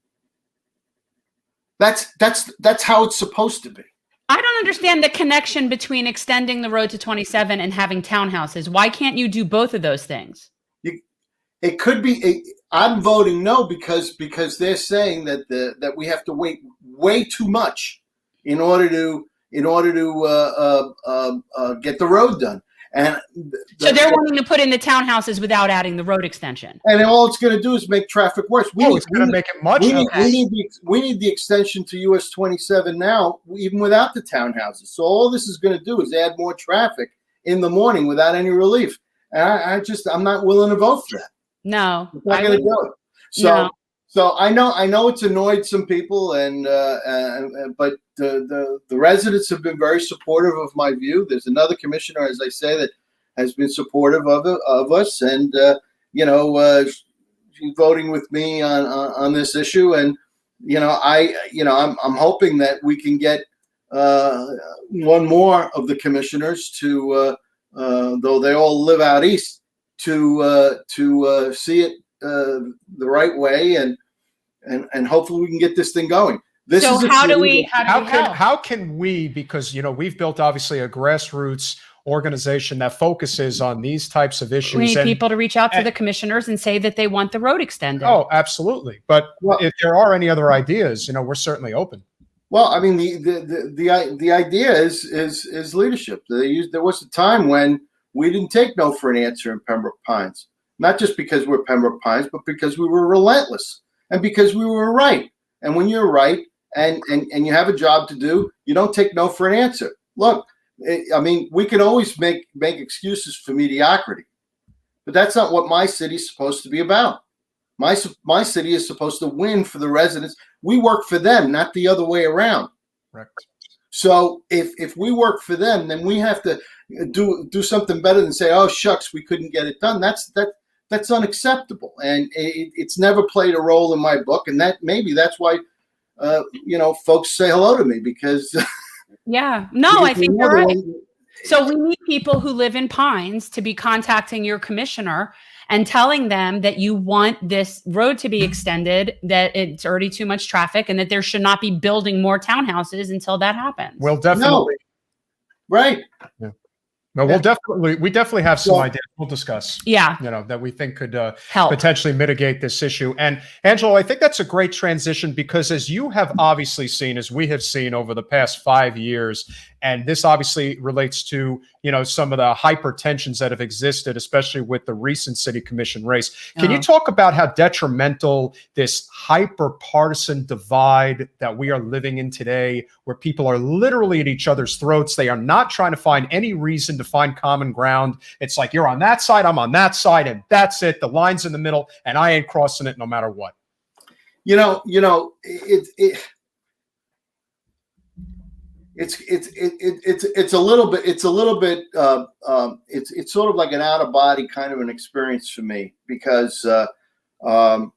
That's how it's supposed to be. I don't understand the connection between extending the road to 27 and having townhouses. Why can't you do both of those things? It could be. I'm voting no because they're saying that we have to wait way too much in order to get the road done. And so they're wanting to put in the townhouses without adding the road extension. And all it's going to do is make traffic worse. It's going to make it much. We need the extension to US 27 now, even without the townhouses. So all this is going to do is add more traffic in the morning without any relief. And I'm not willing to vote for that. No, I'm not going to do it. So I know it's annoyed some people, but the residents have been very supportive of my view. There's another commissioner, as I say, that has been supportive of us, and she's voting with me on this issue. And I'm hoping that we can get one more of the commissioners to, though they all live out east, to see it the right way, and hopefully we can get this thing going. This So is how do we help? how can we, because we've built obviously a grassroots organization that focuses on these types of issues. We need people to reach out to the commissioners and say that they want the road extended. Oh, absolutely. But if there are any other ideas, we're certainly open. Well, I mean, the idea is leadership. There was a time when we didn't take no for an answer in Pembroke Pines, not just because we're Pembroke Pines, but because we were relentless and because we were right. And when you're right and you have a job to do, you don't take no for an answer. Look, I mean, we can always make excuses for mediocrity, but that's not what my city is supposed to be about. My city is supposed to win for the residents. We work for them, not the other way around. Correct. So if we work for them, then we have to do something better than say, "Oh shucks, we couldn't get it done." That's unacceptable, and it's never played a role in my book, and that's why folks say hello to me, because yeah, no, I think you're right. So we need people who live in Pines to be contacting your commissioner and telling them that you want this road to be extended, that it's already too much traffic, and that there should not be building more townhouses until that happens. Well, definitely. No. Right. Yeah. No, we definitely have some ideas we'll discuss. Yeah. That we think could help potentially mitigate this issue. And Angelo, I think that's a great transition, because as you have obviously seen, as we have seen over the past 5 years, and this obviously relates to, some of the hypertensions that have existed, especially with the recent city commission race. Can you talk about how detrimental this hyper-partisan divide that we are living in today, where people are literally at each other's throats? They are not trying to find any reason to find common ground. It's like, you're on that side, I'm on that side, and that's it. The line's in the middle, and I ain't crossing it no matter what. It's a little bit it's sort of like an out of body kind of an experience for me, because I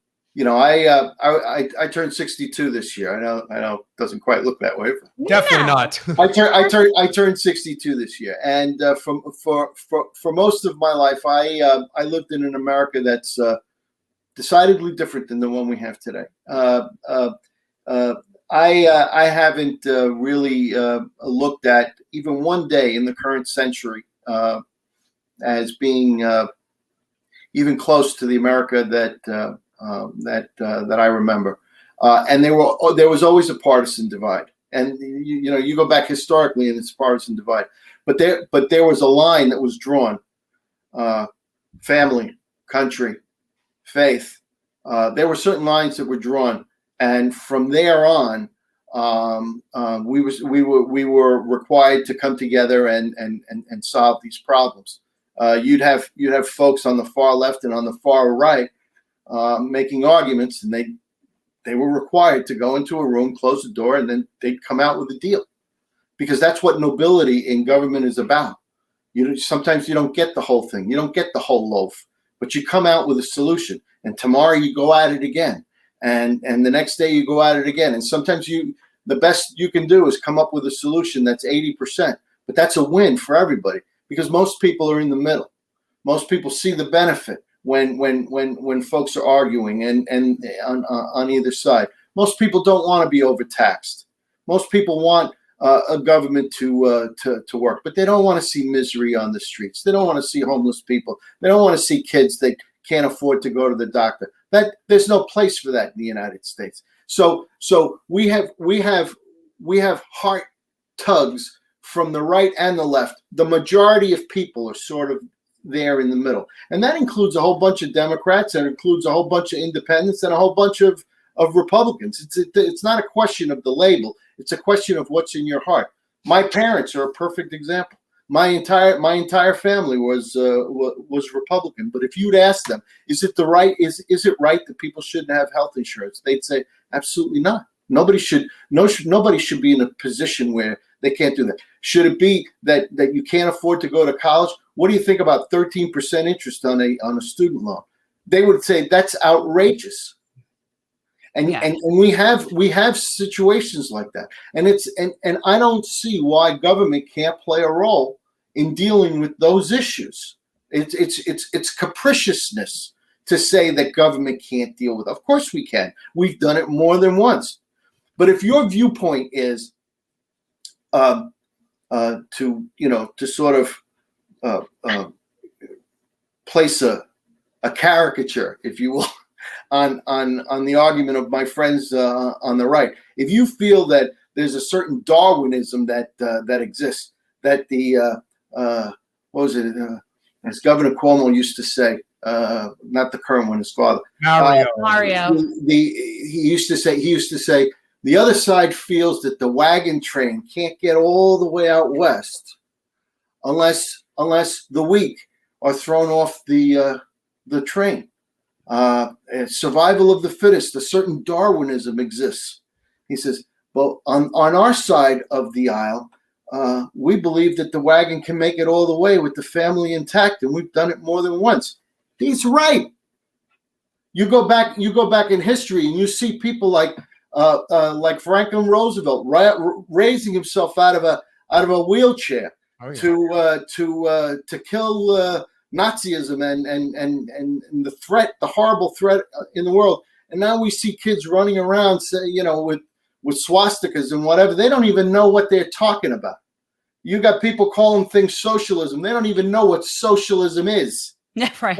turned 62 this year. I know it doesn't quite look that way. Definitely not. I turned 62 this year, and for most of my life, I lived in an America that's decidedly different than the one we have today. I haven't really looked at even one day in the current century as being even close to the America that I remember. And there was always a partisan divide. And you go back historically, and it's a partisan divide. But there was a line that was drawn: family, country, faith. There were certain lines that were drawn. And from there on, we were required to come together and solve these problems. You'd have folks on the far left and on the far right making arguments, and they were required to go into a room, close the door, and then they'd come out with a deal, because that's what nobility in government is about. Sometimes you don't get the whole thing, you don't get the whole loaf, but you come out with a solution, and tomorrow you go at it again. And the next day you go at it again. And sometimes the best you can do is come up with a solution that's 80%, but that's a win for everybody, because most people are in the middle. Most people see the benefit when folks are arguing and on either side. Most people don't want to be overtaxed. Most people want a government to work, but they don't want to see misery on the streets. They don't want to see homeless people. They don't want to see kids that can't afford to go to the doctor. There's no place for that in the United States. So we have heart tugs from the right and the left. The majority of people are sort of there in the middle, and that includes a whole bunch of Democrats, and includes a whole bunch of independents, and a whole bunch of Republicans. It's not a question of the label. It's a question of what's in your heart. My parents are a perfect example. My entire family was Republican, but if you'd ask them, is it right that people shouldn't have health insurance? They'd say absolutely not. Nobody should be in a position where they can't do that. Should it be that you can't afford to go to college? What do you think about 13% interest on a student loan? They would say that's outrageous. And, Yeah. and we have situations like that. And and I don't see why government can't play a role in dealing with those issues. It's capriciousness to say that government can't deal with it. Of course we can. We've done it more than once. But if your viewpoint is to sort of place a caricature, if you will, on the argument of my friends on the right, if you feel that there's a certain Darwinism that exists, that the what was it? As Governor Cuomo used to say, not the current one, his father, Mario. He used to say the other side feels that the wagon train can't get all the way out west unless the weak are thrown off the train. Survival of the fittest, a certain Darwinism exists. He says, well, on our side of the aisle, we believe that the wagon can make it all the way with the family intact, and we've done it more than once. He's right. You go back in history, and you see people like Franklin Roosevelt raising himself out of a wheelchair to kill Nazism and the threat, the horrible threat in the world. And now we see kids running around, with swastikas and whatever. They don't even know what they're talking about. You got people calling things socialism. They don't even know what socialism is. Right.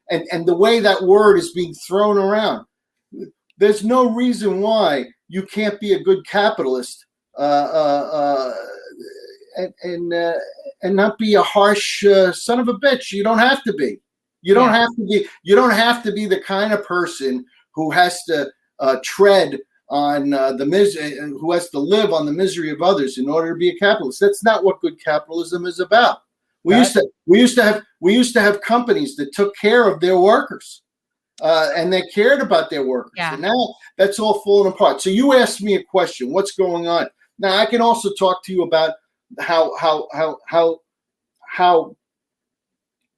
And the way that word is being thrown around. There's no reason why you can't be a good capitalist and not be a harsh son of a bitch. You don't have to be. You don't have to be. You don't have to be the kind of person who has to tread on who has to live on the misery of others in order to be a capitalist. That's not what good capitalism is about. We used to have companies that took care of their workers. And they cared about their workers. Yeah. And now that's all falling apart. So you asked me a question, what's going on? Now I can also talk to you about how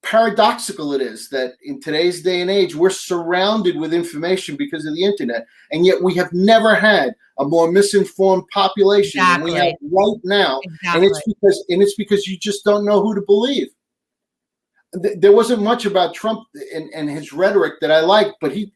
paradoxical it is that in today's day and age, we're surrounded with information because of the internet. And yet we have never had a more misinformed population than we have right now. Exactly. And it's because you just don't know who to believe. There wasn't much about Trump and his rhetoric that I liked, but he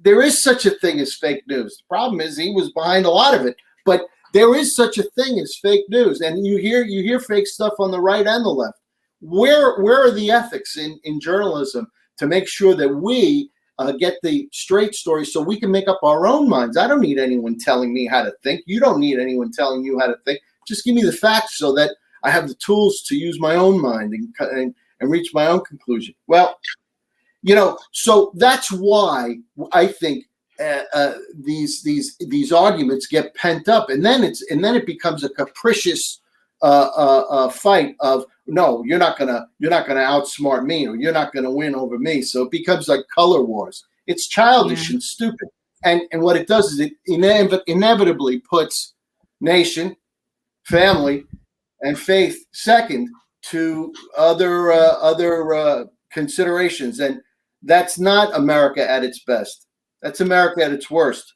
there is such a thing as fake news. The problem is he was behind a lot of it, but there is such a thing as fake news, and you hear fake stuff on the right and the left. Where are the ethics in journalism to make sure that we get the straight story so we can make up our own minds? I don't need anyone telling me how to think. You don't need anyone telling you how to think. Just give me the facts so that I have the tools to use my own mind and reach my own conclusion. Well, so that's why I think these arguments get pent up, and then it becomes a capricious fight of, no, you're not gonna outsmart me, or you're not gonna win over me. So it becomes like color wars. It's childish and stupid. And what it does is it inevitably puts nation, family, and faith second to other considerations, and that's not America at its best. That's America at its worst.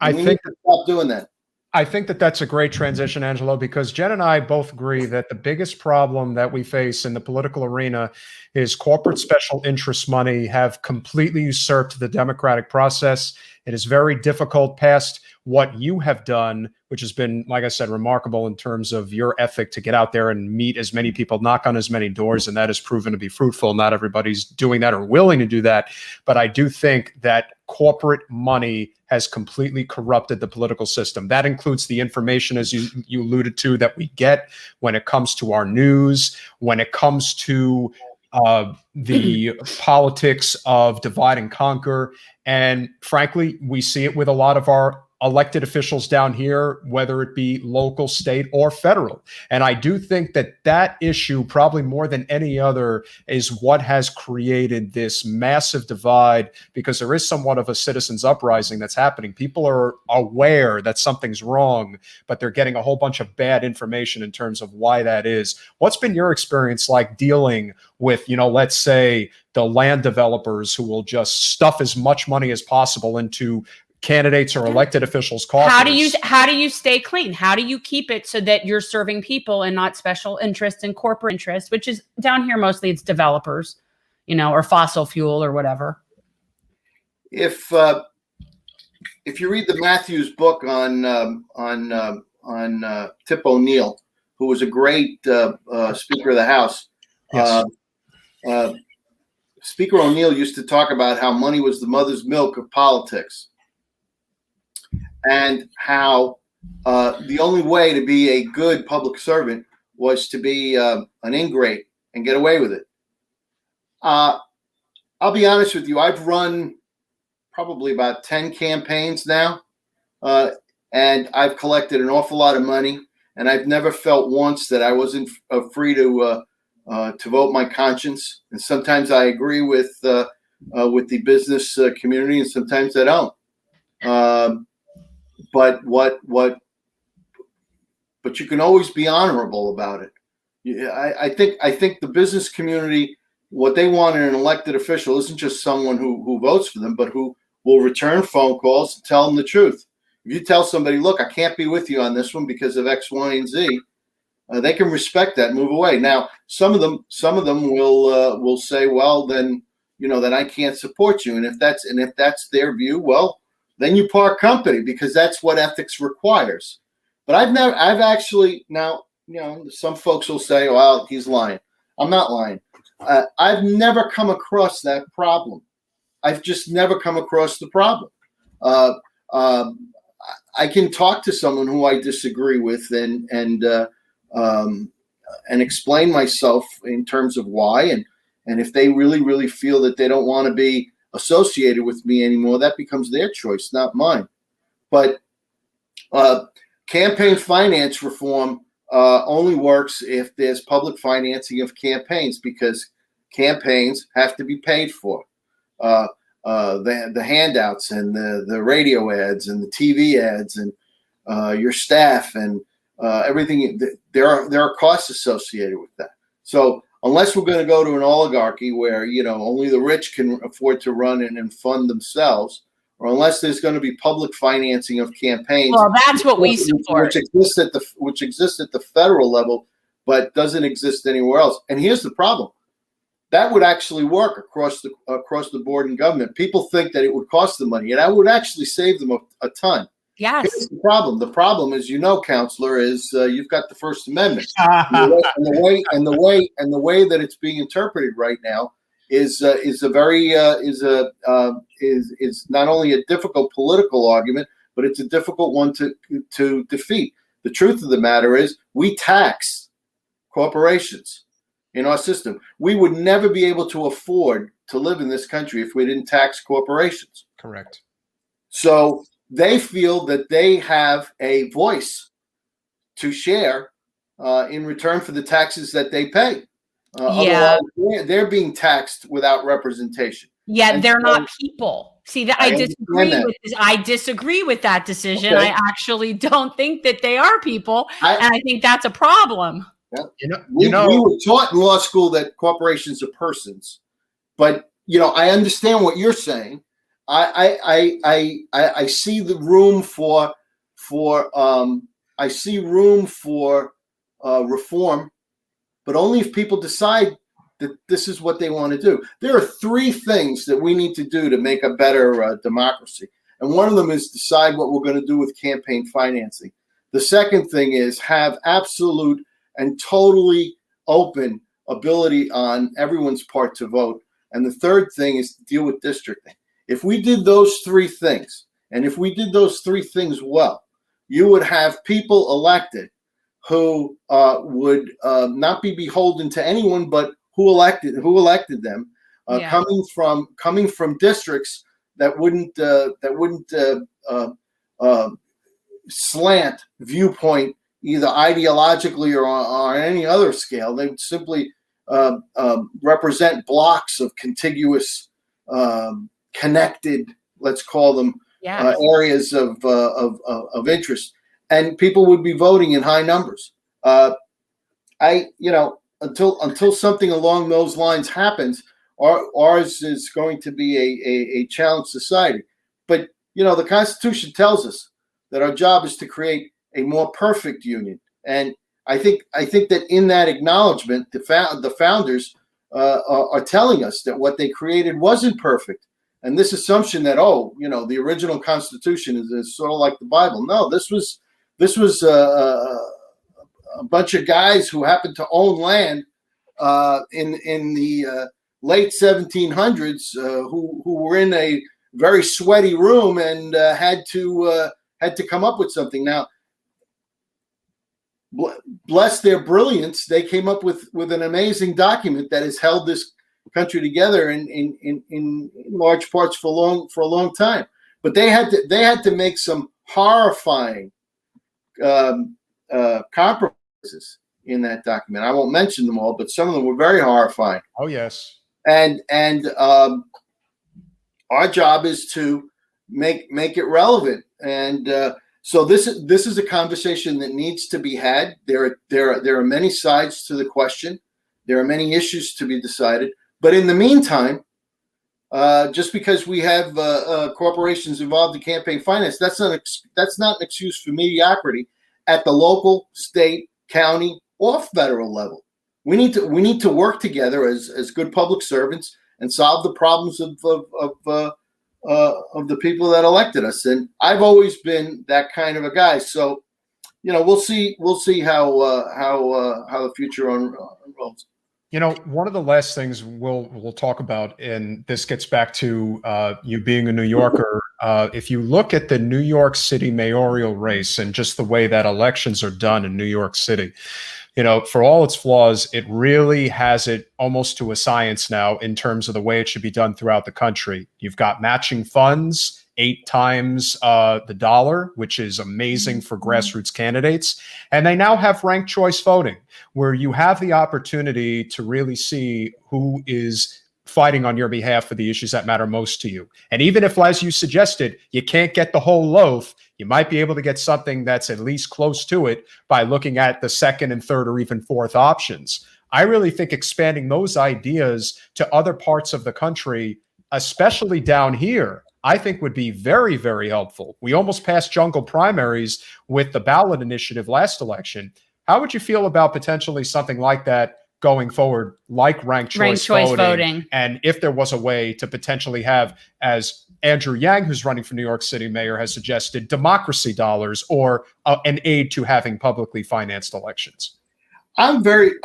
We need to stop doing that. I think that that's a great transition, Angelo, because Jen and I both agree that the biggest problem that we face in the political arena is corporate special interest money have completely usurped the democratic process. It is very difficult past what you have done, which has been, like I said, remarkable in terms of your ethic to get out there and meet as many people, knock on as many doors, and that has proven to be fruitful. Not everybody's doing that or willing to do that, but I do think that corporate money has completely corrupted the political system. That includes the information, as you alluded to, that we get when it comes to our news, when it comes to the politics of divide and conquer. And frankly, we see it with a lot of our elected officials down here, whether it be local, state, or federal. And I do think that that issue, probably more than any other, is what has created this massive divide, because there is somewhat of a citizens' uprising that's happening. People are aware that something's wrong, but they're getting a whole bunch of bad information in terms of why that is. What's been your experience like dealing with, let's say, the land developers who will just stuff as much money as possible into candidates or elected officials coffers. How do you stay clean? How do you keep it so that you're serving people and not special interests and corporate interests, which is down here mostly it's developers, or fossil fuel or whatever. If you read the Matthews book on Tip O'Neill, who was a great Speaker of the House, Yes. Speaker O'Neill used to talk about how money was the mother's milk of politics, and how the only way to be a good public servant was to be an ingrate and get away with it. I'll be honest with you. I've run probably about 10 campaigns now, and I've collected an awful lot of money, and I've never felt once that I wasn't free to vote my conscience. And sometimes I agree with the business community, and sometimes I don't. But you can always be honorable about it. I think the business community, what they want in an elected official isn't just someone who votes for them, but who will return phone calls and tell them the truth. If you tell somebody, look, I can't be with you on this one because of X, Y, and Z, they can respect that and move away. Now, some of them will say, well, then then I can't support you. And if that's their view, well, then you part company, because that's what ethics requires. But I've actually now, some folks will say, well, he's lying. I'm not lying. I've never come across that problem. I've just never come across the problem. I can talk to someone who I disagree with and explain myself in terms of why, and if they really feel that they don't want to be associated with me anymore, that becomes their choice, not mine. But campaign finance reform only works if there's public financing of campaigns, because campaigns have to be paid for. The handouts and the radio ads and the TV ads and your staff and everything, there are costs associated with that. So unless we're going to go to an oligarchy where only the rich can afford to run and fund themselves, or unless there's going to be public financing of campaigns, well, that's what we support, which exists at the federal level, but doesn't exist anywhere else. And here's the problem: that would actually work across the board in government. People think that it would cost them money, and that would actually save them a ton. Yes. Here's the problem. The problem is, Counselor, is you've got the First Amendment, and the way that it's being interpreted right now is not only a difficult political argument, but it's a difficult one to defeat. The truth of the matter is, we tax corporations in our system. We would never be able to afford to live in this country if we didn't tax corporations. Correct. So they feel that they have a voice to share in return for the taxes that they pay. Otherwise, they're being taxed without representation. Yeah, and they're not people. See, that I disagree with this. I disagree with that decision. Okay. I actually don't think that they are people, and I think that's a problem. We were taught in law school that corporations are persons, but I understand what you're saying. I see the room for reform, but only if people decide that this is what they want to do. There are three things that we need to do to make a better democracy, and one of them is decide what we're going to do with campaign financing. The second thing is have absolute and totally open ability on everyone's part to vote, and the third thing is to deal with districting. If we did those three things, and if we did those three things well, you would have people elected who would not be beholden to anyone but who elected them, coming from districts that wouldn't slant viewpoint either ideologically or on any other scale. They would simply represent blocks of contiguous, connected, let's call them, areas of interest, and people would be voting in high numbers. Until something along those lines happens, ours is going to be a challenged society. But the Constitution tells us that our job is to create a more perfect union. And I think that in that acknowledgement, the founders are telling us that what they created wasn't perfect. And this assumption that, the original Constitution is sort of like the Bible. No, this was a bunch of guys who happened to own land in the late 1700s who were in a very sweaty room and had to come up with something. Now, bless their brilliance, they came up with an amazing document that has held this country together in large parts for a long time. But they had to make some horrifying compromises in that document. I won't mention them all, but some of them were very horrifying. Oh yes. And our job is to make it relevant. And so this is a conversation that needs to be had. There are many sides to the question. There are many issues to be decided. But in the meantime, just because we have corporations involved in campaign finance, that's not an excuse for mediocrity at the local, state, county, or federal level. We need to work together as good public servants and solve the problems of the people that elected us. And I've always been that kind of a guy. So, we'll see how the future unrolls. One of the last things we'll talk about, and this gets back to you being a New Yorker. If you look at the New York City mayoral race and just the way that elections are done in New York City, for all its flaws, it really has it almost to a science now in terms of the way it should be done throughout the country. You've got matching funds 8 times the dollar, which is amazing for grassroots candidates. And they now have ranked choice voting, where you have the opportunity to really see who is fighting on your behalf for the issues that matter most to you. And even if, as you suggested, you can't get the whole loaf, you might be able to get something that's at least close to it by looking at the second and third or even fourth options. I really think expanding those ideas to other parts of the country, especially down here, I think would be very, very helpful. We almost passed jungle primaries with the ballot initiative last election. How would you feel about potentially something like that going forward, like ranked choice voting? And if there was a way to potentially have, as Andrew Yang, who's running for New York City mayor, has suggested, democracy dollars or an aid to having publicly financed elections. I'm very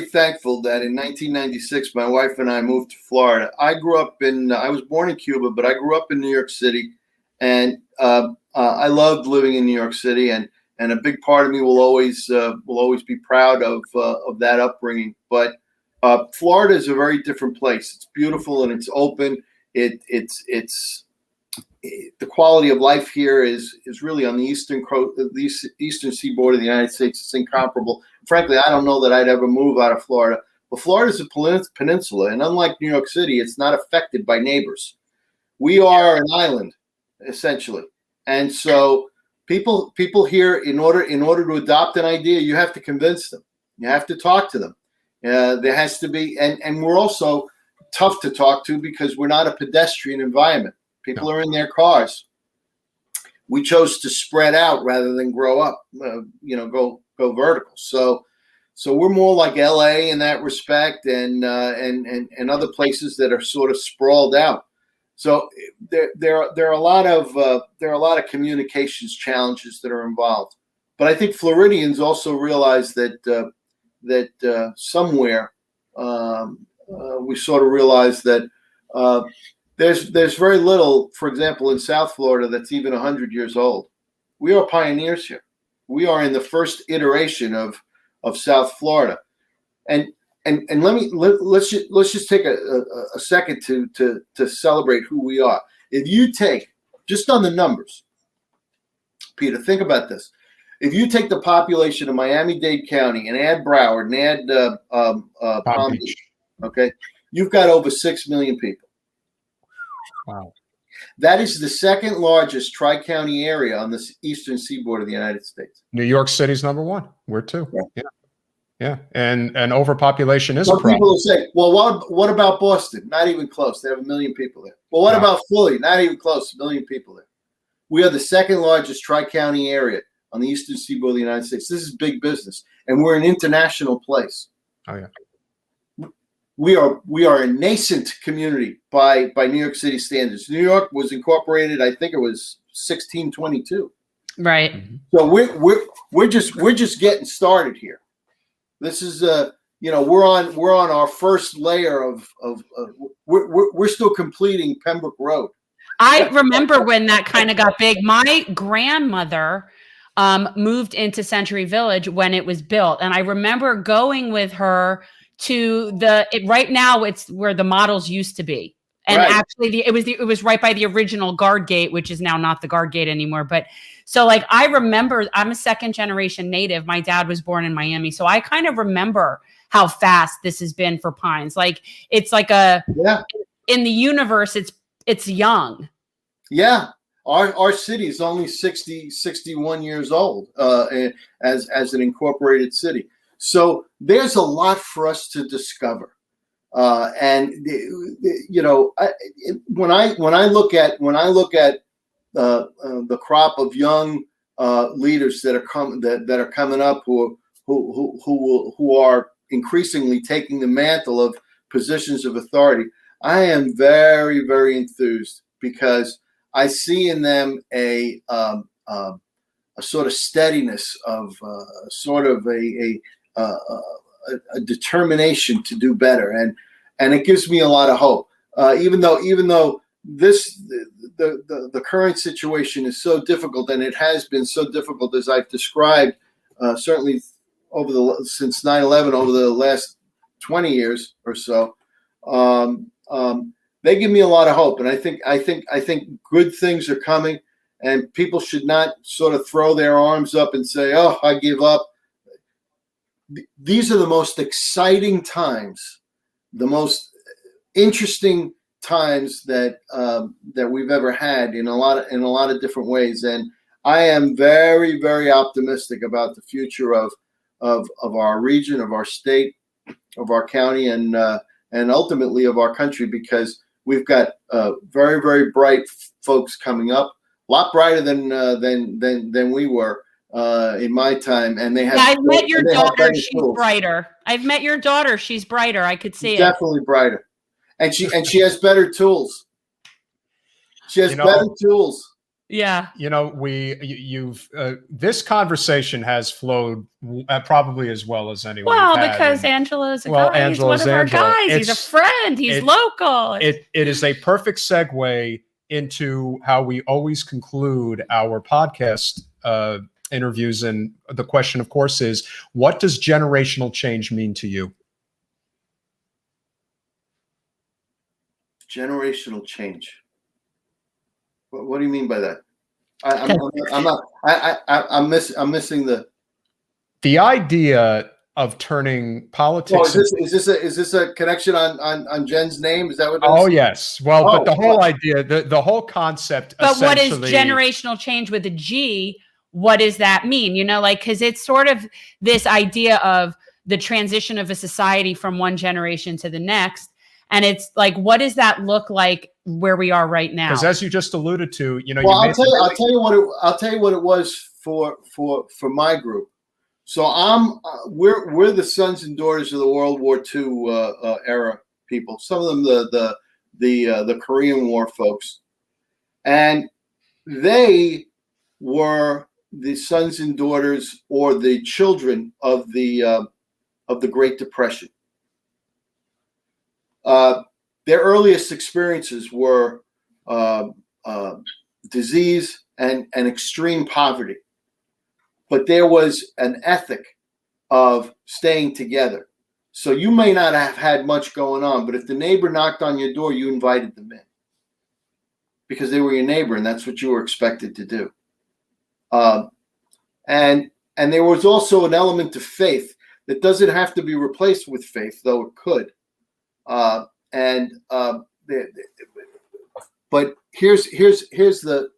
thankful that in 1996, my wife and I moved to Florida. I was born in Cuba, but I grew up in New York City, and I loved living in New York City, and a big part of me will always be proud of that upbringing. But Florida is a very different place. It's beautiful and it's open. It's the quality of life here is really on the eastern seaboard of the United States. It's incomparable. Frankly, I don't know that I'd ever move out of Florida. But Florida is a peninsula, and unlike New York City, it's not affected by neighbors. We are an island, essentially, and so people here, in order to adopt an idea, you have to convince them. You have to talk to them. There has to be, and we're also tough to talk to because we're not a pedestrian environment. People are in their cars. We chose to spread out rather than grow up, go vertical. So we're more like LA in that respect, and other places that are sort of sprawled out. So there are a lot of communications challenges that are involved. But I think Floridians also realize that somewhere we sort of realize that there's very little, for example, in South Florida that's even 100 years old. We are pioneers here. We are in the first iteration of South Florida, and let's just take a second to celebrate who we are. If you take just on the numbers, Peter, think about this. If you take the population of Miami-Dade County and add Broward and add Palm Beach, okay, you've got over 6 million people. Wow. That is the second largest tri-county area on the eastern seaboard of the United States. New York City's number one. We're two. Yeah. And overpopulation is a problem. People will say, well, what about Boston? Not even close. They have 1 million people there. Well, what about Philly? Not even close. 1 million people there. We are the second largest tri-county area on the eastern seaboard of the United States. This is big business, and we're an international place. Oh yeah. We are a nascent community by New York City standards. New York was incorporated, I think it was 1622. Right. So we're just getting started here. This is we're on our first layer of we're still completing Pembroke Road. I remember when that kind of got big. My grandmother moved into Century Village when it was built, and I remember going with her to right now it's where the models used to be, and right. Actually it was right by the original guard gate, which is now not the guard gate anymore. But so like I remember, I'm a second generation native. My dad was born in Miami, so I kind of remember how fast this has been for Pines. Like it's like in the universe, it's young. Yeah. Our city is only 61 years old as an incorporated city. So there's a lot for us to discover. And when I look at the crop of young leaders that are coming up who are increasingly taking the mantle of positions of authority, I am very, very enthused because I see in them a sort of steadiness of sort of a determination to do better, and it gives me a lot of hope. Even though the current situation is so difficult, and it has been so difficult as I've described, certainly since 9/11 over the last 20 years or so. They give me a lot of hope, and I think good things are coming, and people should not sort of throw their arms up and say, "Oh, I give up." These are the most exciting times, the most interesting times that we've ever had in a lot of different ways, and I am very, very optimistic about the future of our region, of our state, of our county, and ultimately of our country, because we've got very, very bright folks coming up, a lot brighter than we were in my time. And they have. Yeah, I've met your daughter. She's brighter. I've met your daughter. She's brighter. I could see it. Definitely brighter, and she has better tools. She has better tools. Yeah. This conversation has flowed probably as well as anyone. Well, because Angelo is a guy. He's one of our guys. He's a friend. He's local. It is a perfect segue into how we always conclude our podcast interviews. And the question, of course, is what does generational change mean to you? Generational change. What do you mean by that? I'm missing the idea of turning politics. Oh, is this a connection on Jen's name? Is that what? Oh yes. Well, but the whole idea, the whole concept. But what is generational change with a G? What does that mean? Because it's sort of this idea of the transition of a society from one generation to the next. And it's like, what does that look like where we are right now? Because as you just alluded to, Well, I'll tell you what it was for my group. So we're the sons and daughters of the World War II era people. Some of them the Korean War folks, and they were the sons and daughters or the children of the Great Depression. Their earliest experiences were disease and extreme poverty. But there was an ethic of staying together. So you may not have had much going on, but if the neighbor knocked on your door, you invited them in because they were your neighbor, and that's what you were expected to do. And there was also an element of faith that doesn't have to be replaced with faith, though it could. But here's the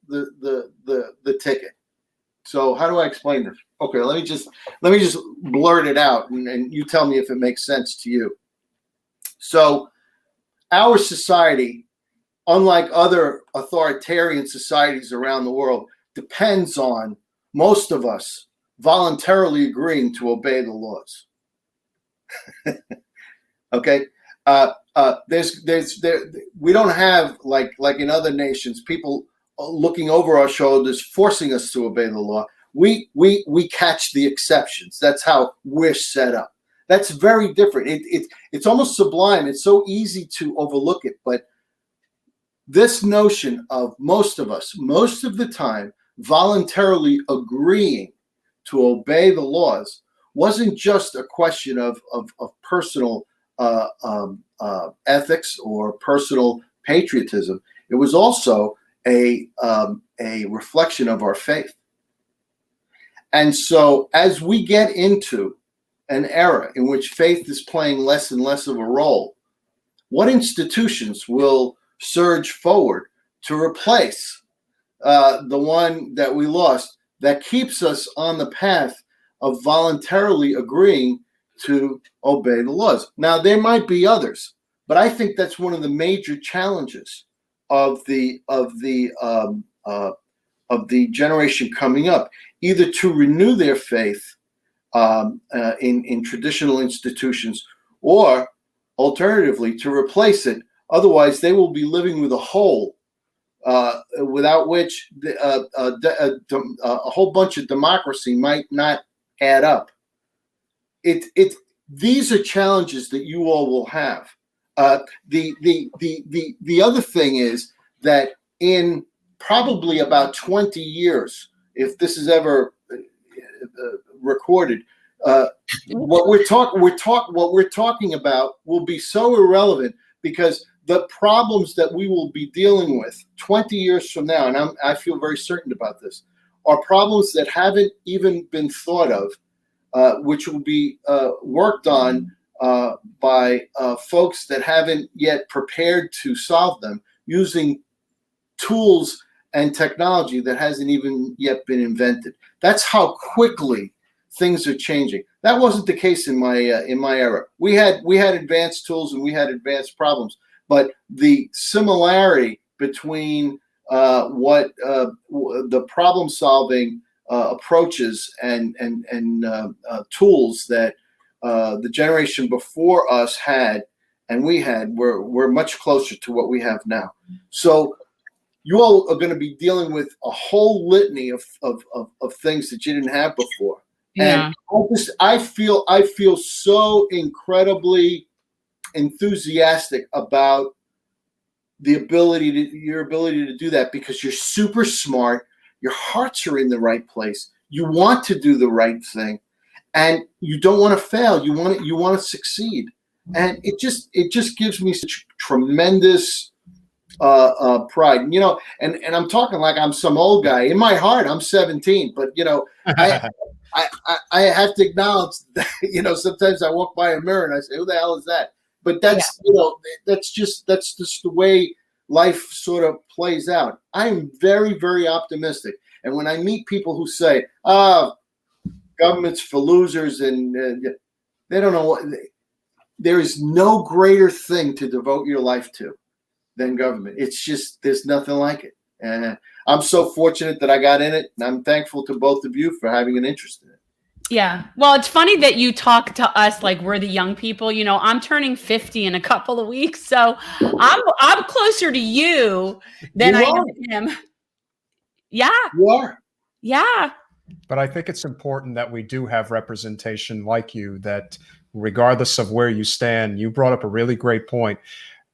ticket. So how do I explain this? Okay, let me just blurt it out, and you tell me if it makes sense to you. So our society unlike other authoritarian societies around the world, depends on most of us voluntarily agreeing to obey the laws. Okay, we don't have like in other nations people looking over our shoulders forcing us to obey the law. We catch the exceptions. That's how we're set up. That's very different. It's almost sublime. It's so easy to overlook it, but this notion of most of us, most of the time, voluntarily agreeing to obey the laws wasn't just a question of personal ethics or personal patriotism. It was also a reflection of our faith. And so as we get into an era in which faith is playing less and less of a role, what institutions will surge forward to replace the one that we lost that keeps us on the path of voluntarily agreeing to obey the laws? Now, there might be others, but I think that's one of the major challenges of the generation coming up, either to renew their faith in traditional institutions, or alternatively to replace it. Otherwise, they will be living with a hole without which a whole bunch of democracy might not add up. These are challenges that you all will have. The other thing is that in probably about 20 years, if this is ever recorded, what we're talking about will be so irrelevant, because the problems that we will be dealing with 20 years from now, and I feel very certain about this, are problems that haven't even been thought of, which will be worked on by folks that haven't yet prepared to solve them using tools and technology that hasn't even yet been invented. That's how quickly things are changing. That wasn't the case in my era. We had advanced tools and we had advanced problems, but the similarity between what the problem-solving approaches and tools that the generation before us had and we had were much closer to what we have now. So you all are going to be dealing with a whole litany of things that you didn't have before. Yeah. And I feel so incredibly enthusiastic about your ability to do that, because you're super smart. Your hearts are in the right place. You want to do the right thing, and you don't want to fail. You want to succeed, and it just gives me such tremendous pride. You know, and I'm talking like I'm some old guy. In my heart, I'm 17, but you know, I have to acknowledge that, you know, sometimes I walk by a mirror and I say, who the hell is that? But that's, you know, that's just the way life sort of plays out. I'm very, very optimistic. And when I meet people who say, government's for losers, and they don't know what, there is no greater thing to devote your life to than government. It's just, there's nothing like it. And I'm so fortunate that I got in it, and I'm thankful to both of you for having an interest in it. Yeah. Well, it's funny that you talk to us like we're the young people. You know, I'm turning 50 in a couple of weeks, so I'm closer to you than I am to him. Yeah. You are. Yeah. But I think it's important that we do have representation like you, that regardless of where you stand, you brought up a really great point.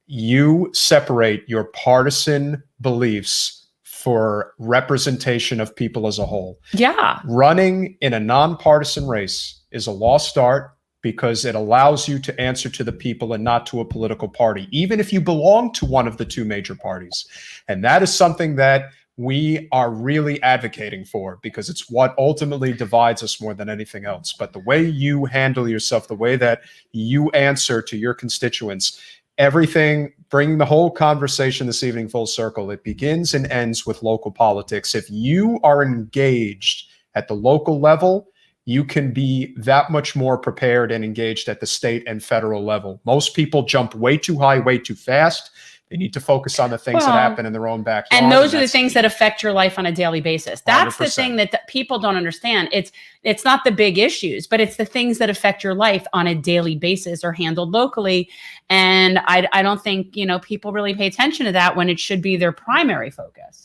You separate your partisan beliefs for representation of people as a whole. Yeah. Running in a nonpartisan race is a lost art, because it allows you to answer to the people and not to a political party, even if you belong to one of the two major parties. And that is something that we are really advocating for, because it's what ultimately divides us more than anything else. But the way you handle yourself, the way that you answer to your constituents, everything, bringing the whole conversation this evening full circle, it begins and ends with local politics. If you are engaged at the local level, you can be that much more prepared and engaged at the state and federal level. Most people jump way too high, way too fast. They need to focus on the things that happen in their own backyard. And those are the things that affect your life on a daily basis. That's 100%. the thing that people don't understand. It's not the big issues, but it's the things that affect your life on a daily basis are handled locally. And I don't think, people really pay attention to that when it should be their primary focus.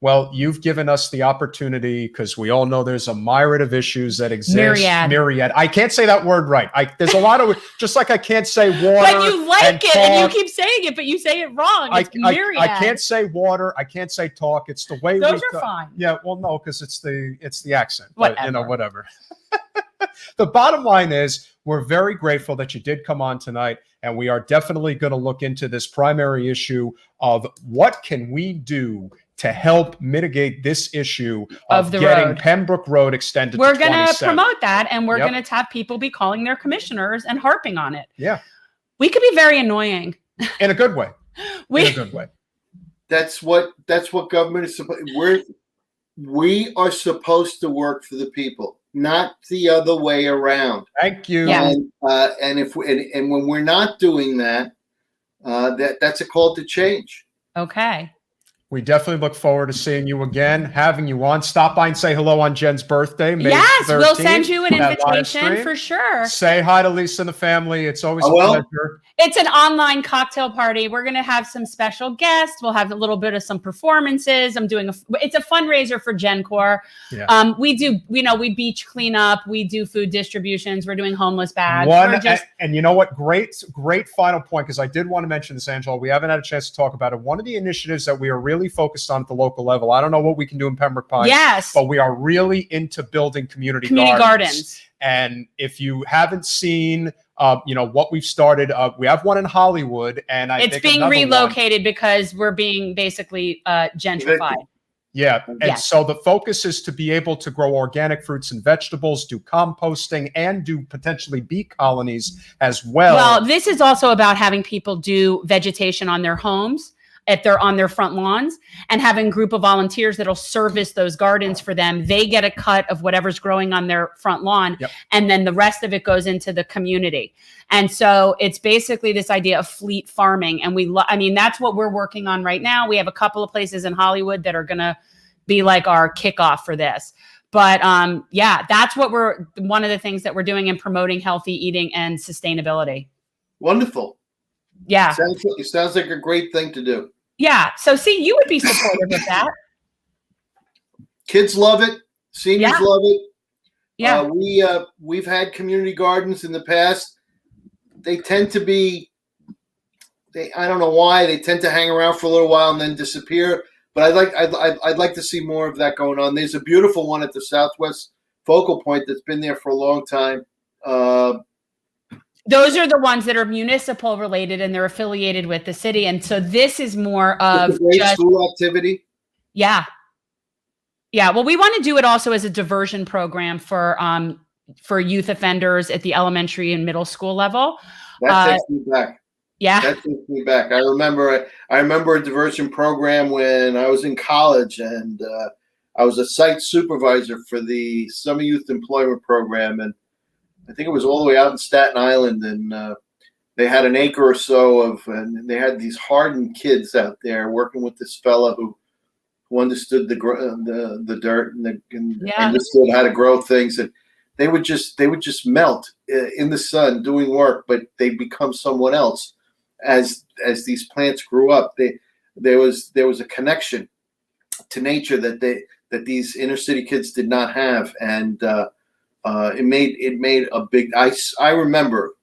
Well, you've given us the opportunity, because we all know there's a myriad of issues that exist. Myriad. I can't say that word right. There's a lot of, just like I can't say water. But you like it, and you keep saying it, but you say it wrong. It's myriad. I can't say water. I can't say talk. It's the way those are fine. Yeah, well, no, because it's the accent. Whatever. But, whatever. The bottom line is, we're very grateful that you did come on tonight, and we are definitely going to look into this primary issue of what can we do to help mitigate this issue of getting road. Pembroke Road extended We're to going 27. to promote that, and we're going to have people be calling their commissioners and harping on it. Yeah. We could be very annoying. In a good way. In a good way. That's what government is supposed. We are supposed to work for the people, not the other way around. Thank you. Yeah. And when we're not doing that, that's a call to change. Okay. We definitely look forward to seeing you again, having you on. Stop by and say hello on Jen's birthday, May 13th. We'll send you an invitation for sure. Say hi to Lisa and the family. It's always a pleasure. It's an online cocktail party. We're going to have some special guests. We'll have a little bit of some performances. It's a fundraiser for GenCorps. Yeah. We do, we beach cleanup. We do food distributions. We're doing homeless bags. And you know what? Great final point, because I did want to mention this, Angelo. We haven't had a chance to talk about it. One of the initiatives that we are really focused on at the local level, I don't know what we can do in Pembroke Pines. Yes. But we are really into building community gardens. And if you haven't seen, what we've started, we have one in Hollywood, and it's being relocated because we're being basically gentrified. Yeah. And so the focus is to be able to grow organic fruits and vegetables, do composting, and do potentially bee colonies as well. Well, this is also about having people do vegetation on their homes, if they're on their front lawns, and having a group of volunteers that'll service those gardens for them. They get a cut of whatever's growing on their front lawn, and then the rest of it goes into the community. And so it's basically this idea of fleet farming. And that's what we're working on right now. We have a couple of places in Hollywood that are going to be like our kickoff for this. But that's one of the things that we're doing in promoting healthy eating and sustainability. Wonderful. Yeah. It sounds like a great thing to do. Yeah. So see, you would be supportive of that. Kids love it. Seniors love it. Yeah. We've had community gardens in the past. They tend to be, I don't know why, they tend to hang around for a little while and then disappear. But I'd like to see more of that going on. There's a beautiful one at the Southwest Focal Point that's been there for a long time. Those are the ones that are municipal related, and they're affiliated with the city. And so this is more of just school activity. Yeah. Yeah. Well, we want to do it also as a diversion program for youth offenders at the elementary and middle school level. That takes me back. Yeah. That takes me back. I remember a diversion program when I was in college, and I was a site supervisor for the Summer Youth Employment Program, and I think it was all the way out in Staten Island, and they had an acre or so and they had these hardened kids out there working with this fella who understood the dirt and understood how to grow things, and they would just melt in the sun doing work, but they become someone else as these plants grew up. There was a connection to nature that these inner city kids did not have, and it made a big. I remember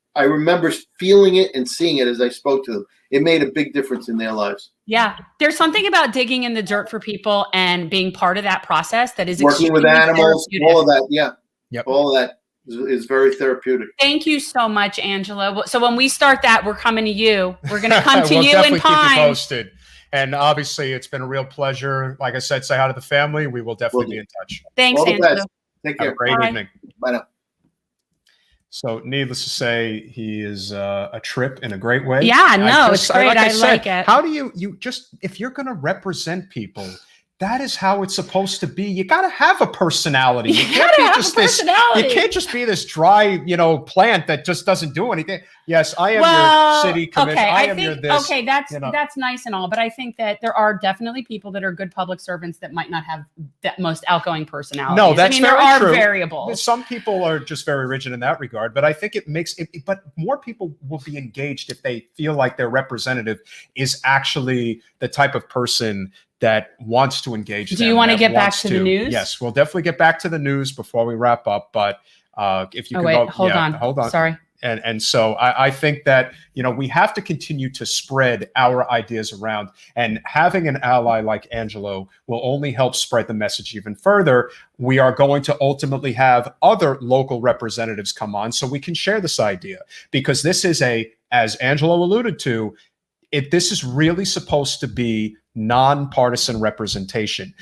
feeling it and seeing it as I spoke to them. It made a big difference in their lives. Yeah, there's something about digging in the dirt for people and being part of that process that is working with animals. All of that, Yep. All of that is very therapeutic. Thank you so much, Angelo. So when we start that, we're coming to you. We're going to come to we'll you definitely in Pines. keep you posted. And obviously, it's been a real pleasure. Like I said, say hi to the family. We will definitely be in touch. Thanks, all the Angelo. best. Take care. Have a great evening. Bye now. So, needless to say, he is a trip in a great way. Yeah, no, it's great. I like it. How do you just, if you're going to represent people, that is how it's supposed to be. You got to have a personality. You gotta have a personality. You can't just be this dry, plant that just doesn't do anything. Yes, I am your city commissioner. Okay, I am your this. Okay, that's nice and all, but I think that there are definitely people that are good public servants that might not have that most outgoing personality. No, that's there very are true. variables. Some people are just very rigid in that regard, but I think it makes it. But more people will be engaged if they feel like their representative is actually the type of person that wants to engage. Do you want to get back to the news? Yes, we'll definitely get back to the news before we wrap up. But if you can hold on. Sorry. And so I think that, we have to continue to spread our ideas around, and having an ally like Angelo will only help spread the message even further. We are going to ultimately have other local representatives come on so we can share this idea, because this is as Angelo alluded to, this is really supposed to be nonpartisan representation.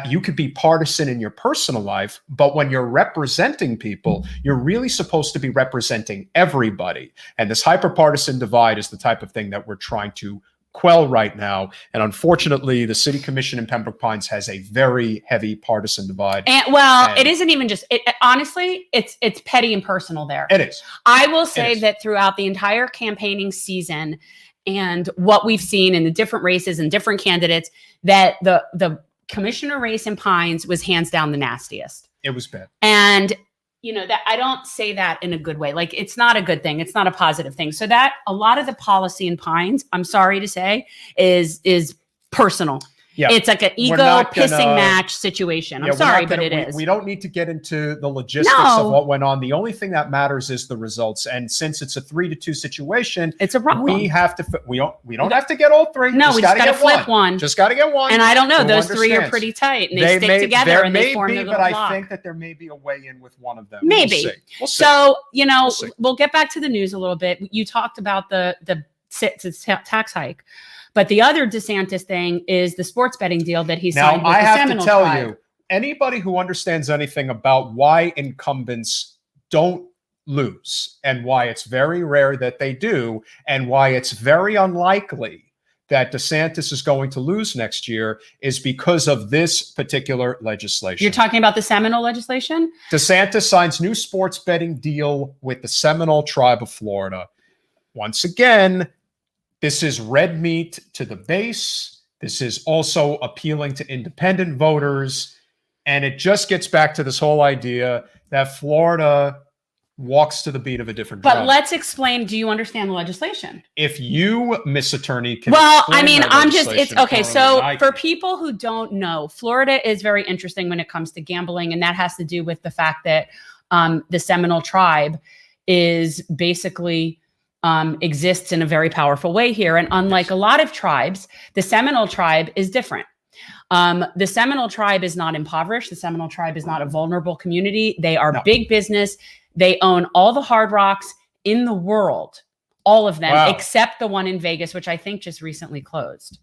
You could be partisan in your personal life, but when you're representing people, you're really supposed to be representing everybody. And this hyperpartisan divide is the type of thing that we're trying to quell right now. And unfortunately, the city commission in Pembroke Pines has a very heavy partisan divide. And it isn't even just honestly, it's petty and personal there. It is. I will say that throughout the entire campaigning season and what we've seen in the different races and different candidates, that the commissioner race in Pines was hands down the nastiest. It was bad. And that I don't say that in a good way. Like, it's not a good thing. It's not a positive thing. So that a lot of the policy in Pines, I'm sorry to say, is personal. Yeah. It's like an ego pissing match situation. I'm sorry, but it is. We don't need to get into the logistics of what went on. The only thing that matters is the results. And since it's a 3-2 situation, it's a problem. We have to. We don't have to get all three. No, we just got to flip one. Just got to get one. And I don't know. Those three are pretty tight, and they stick together, and they form a little block. But I think that there may be a way in with one of them. Maybe. We'll see. So we'll get back to the news a little bit. You talked about the tax hike. But the other DeSantis thing is the sports betting deal that he signed with the Seminole tribe. Now, I have to tell you, anybody who understands anything about why incumbents don't lose and why it's very rare that they do and why it's very unlikely that DeSantis is going to lose next year is because of this particular legislation. You're talking about the Seminole legislation? DeSantis signs new sports betting deal with the Seminole tribe of Florida. Once again, this is red meat to the base. This is also appealing to independent voters. And it just gets back to this whole idea that Florida walks to the beat of a different drum. But let's explain. Do you understand the legislation? If you, Miss Attorney, can it's okay. So for people who don't know, Florida is very interesting when it comes to gambling. And that has to do with the fact that the Seminole tribe is basically exists in a very powerful way here. And unlike a lot of tribes, the Seminole tribe is different. The Seminole tribe is not impoverished. The Seminole tribe is not a vulnerable community. They are big business. They own all the Hard Rocks in the world, all of them, except the one in Vegas, which I think just recently closed.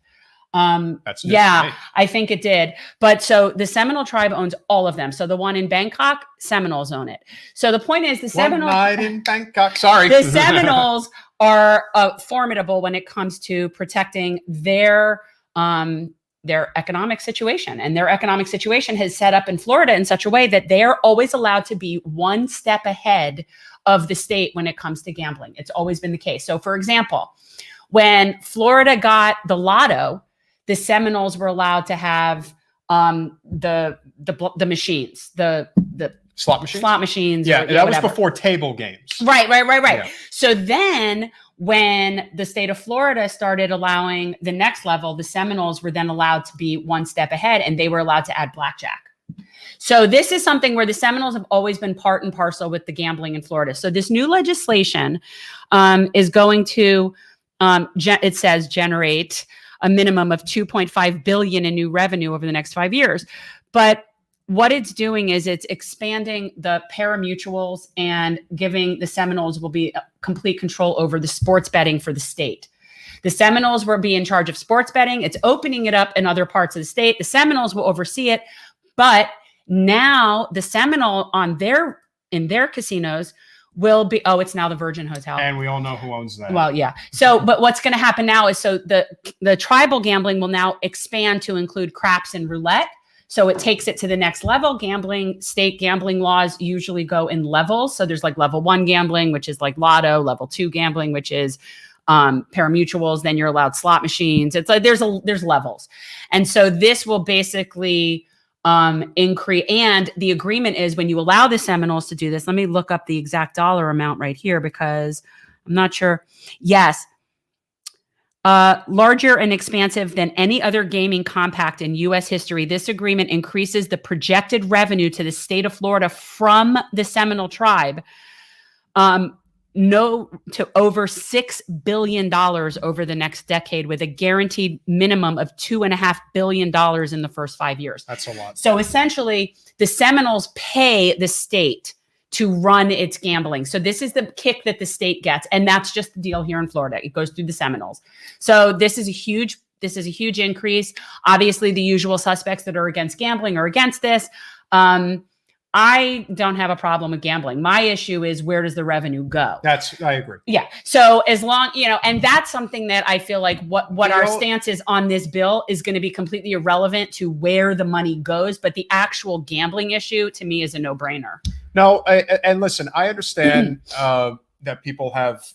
I think it did. But so the Seminole tribe owns all of them. So the one in Bangkok, Seminoles own it. So the point is the Seminoles in Bangkok. Sorry. The Seminoles are formidable when it comes to protecting their economic situation. And their economic situation has set up in Florida in such a way that they are always allowed to be one step ahead of the state when it comes to gambling. It's always been the case. So for example, when Florida got the lotto, the Seminoles were allowed to have the machines, the slot machines. Yeah, that was before table games. Right. Yeah. So then when the state of Florida started allowing the next level, the Seminoles were then allowed to be one step ahead, and they were allowed to add blackjack. So this is something where the Seminoles have always been part and parcel with the gambling in Florida. So this new legislation is going to, it says, generate a minimum of $2.5 billion in new revenue over the next 5 years. But what it's doing is it's expanding the pari-mutuels and giving the Seminoles will be complete control over the sports betting for the state. The Seminoles will be in charge of sports betting. It's opening it up in other parts of the state. The Seminoles will oversee it. But now the Seminole in their casinos will be, oh, it's now the Virgin Hotel. And we all know who owns that. Well, yeah. So, but what's going to happen now is, so the tribal gambling will now expand to include craps and roulette. So it takes it to the next level. State gambling laws usually go in levels. So there's like level 1 gambling, which is like lotto, level 2 gambling, which is pari-mutuels. Then you're allowed slot machines. It's like there's levels. And so this will basically increase. And the agreement is, when you allow the Seminoles to do this, let me look up the exact dollar amount right here, because I'm not sure. Yes. Larger and expansive than any other gaming compact in U.S. history, this agreement increases the projected revenue to the state of Florida from the Seminole tribe to over $6 billion over the next decade, with a guaranteed minimum of $2.5 billion in the first 5 years. That's a lot. So essentially, the Seminoles pay the state to run its gambling. So this is the kick that the state gets. And that's just the deal here in Florida. It goes through the Seminoles. So this is a huge increase. Obviously, the usual suspects that are against gambling are against this. I don't have a problem with gambling. My issue is, where does the revenue go? I agree. Yeah. So as long, and that's something that I feel like what our stance is on this bill is going to be completely irrelevant to where the money goes. But the actual gambling issue, to me, is a no-brainer. No, and listen, I understand that people have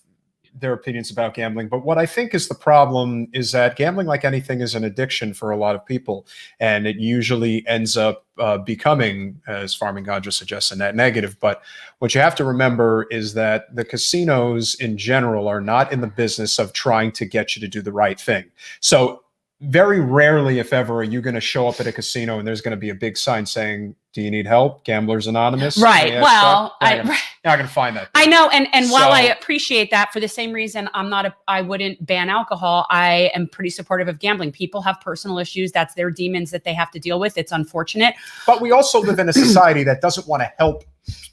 their opinions about gambling, but what I think is the problem is that gambling, like anything, is an addiction for a lot of people, and it usually ends up becoming, as Farming God just suggests, a net negative. But what you have to remember is that the casinos in general are not in the business of trying to get you to do the right thing. So very rarely, if ever, are you going to show up at a casino and there's going to be a big sign saying, "Do you need help? Gamblers Anonymous." Right. Well, you're not going to find that. I know. And while I appreciate that, for the same reason, I wouldn't ban alcohol. I am pretty supportive of gambling. People have personal issues. That's their demons that they have to deal with. It's unfortunate. But we also live in a society that doesn't want to help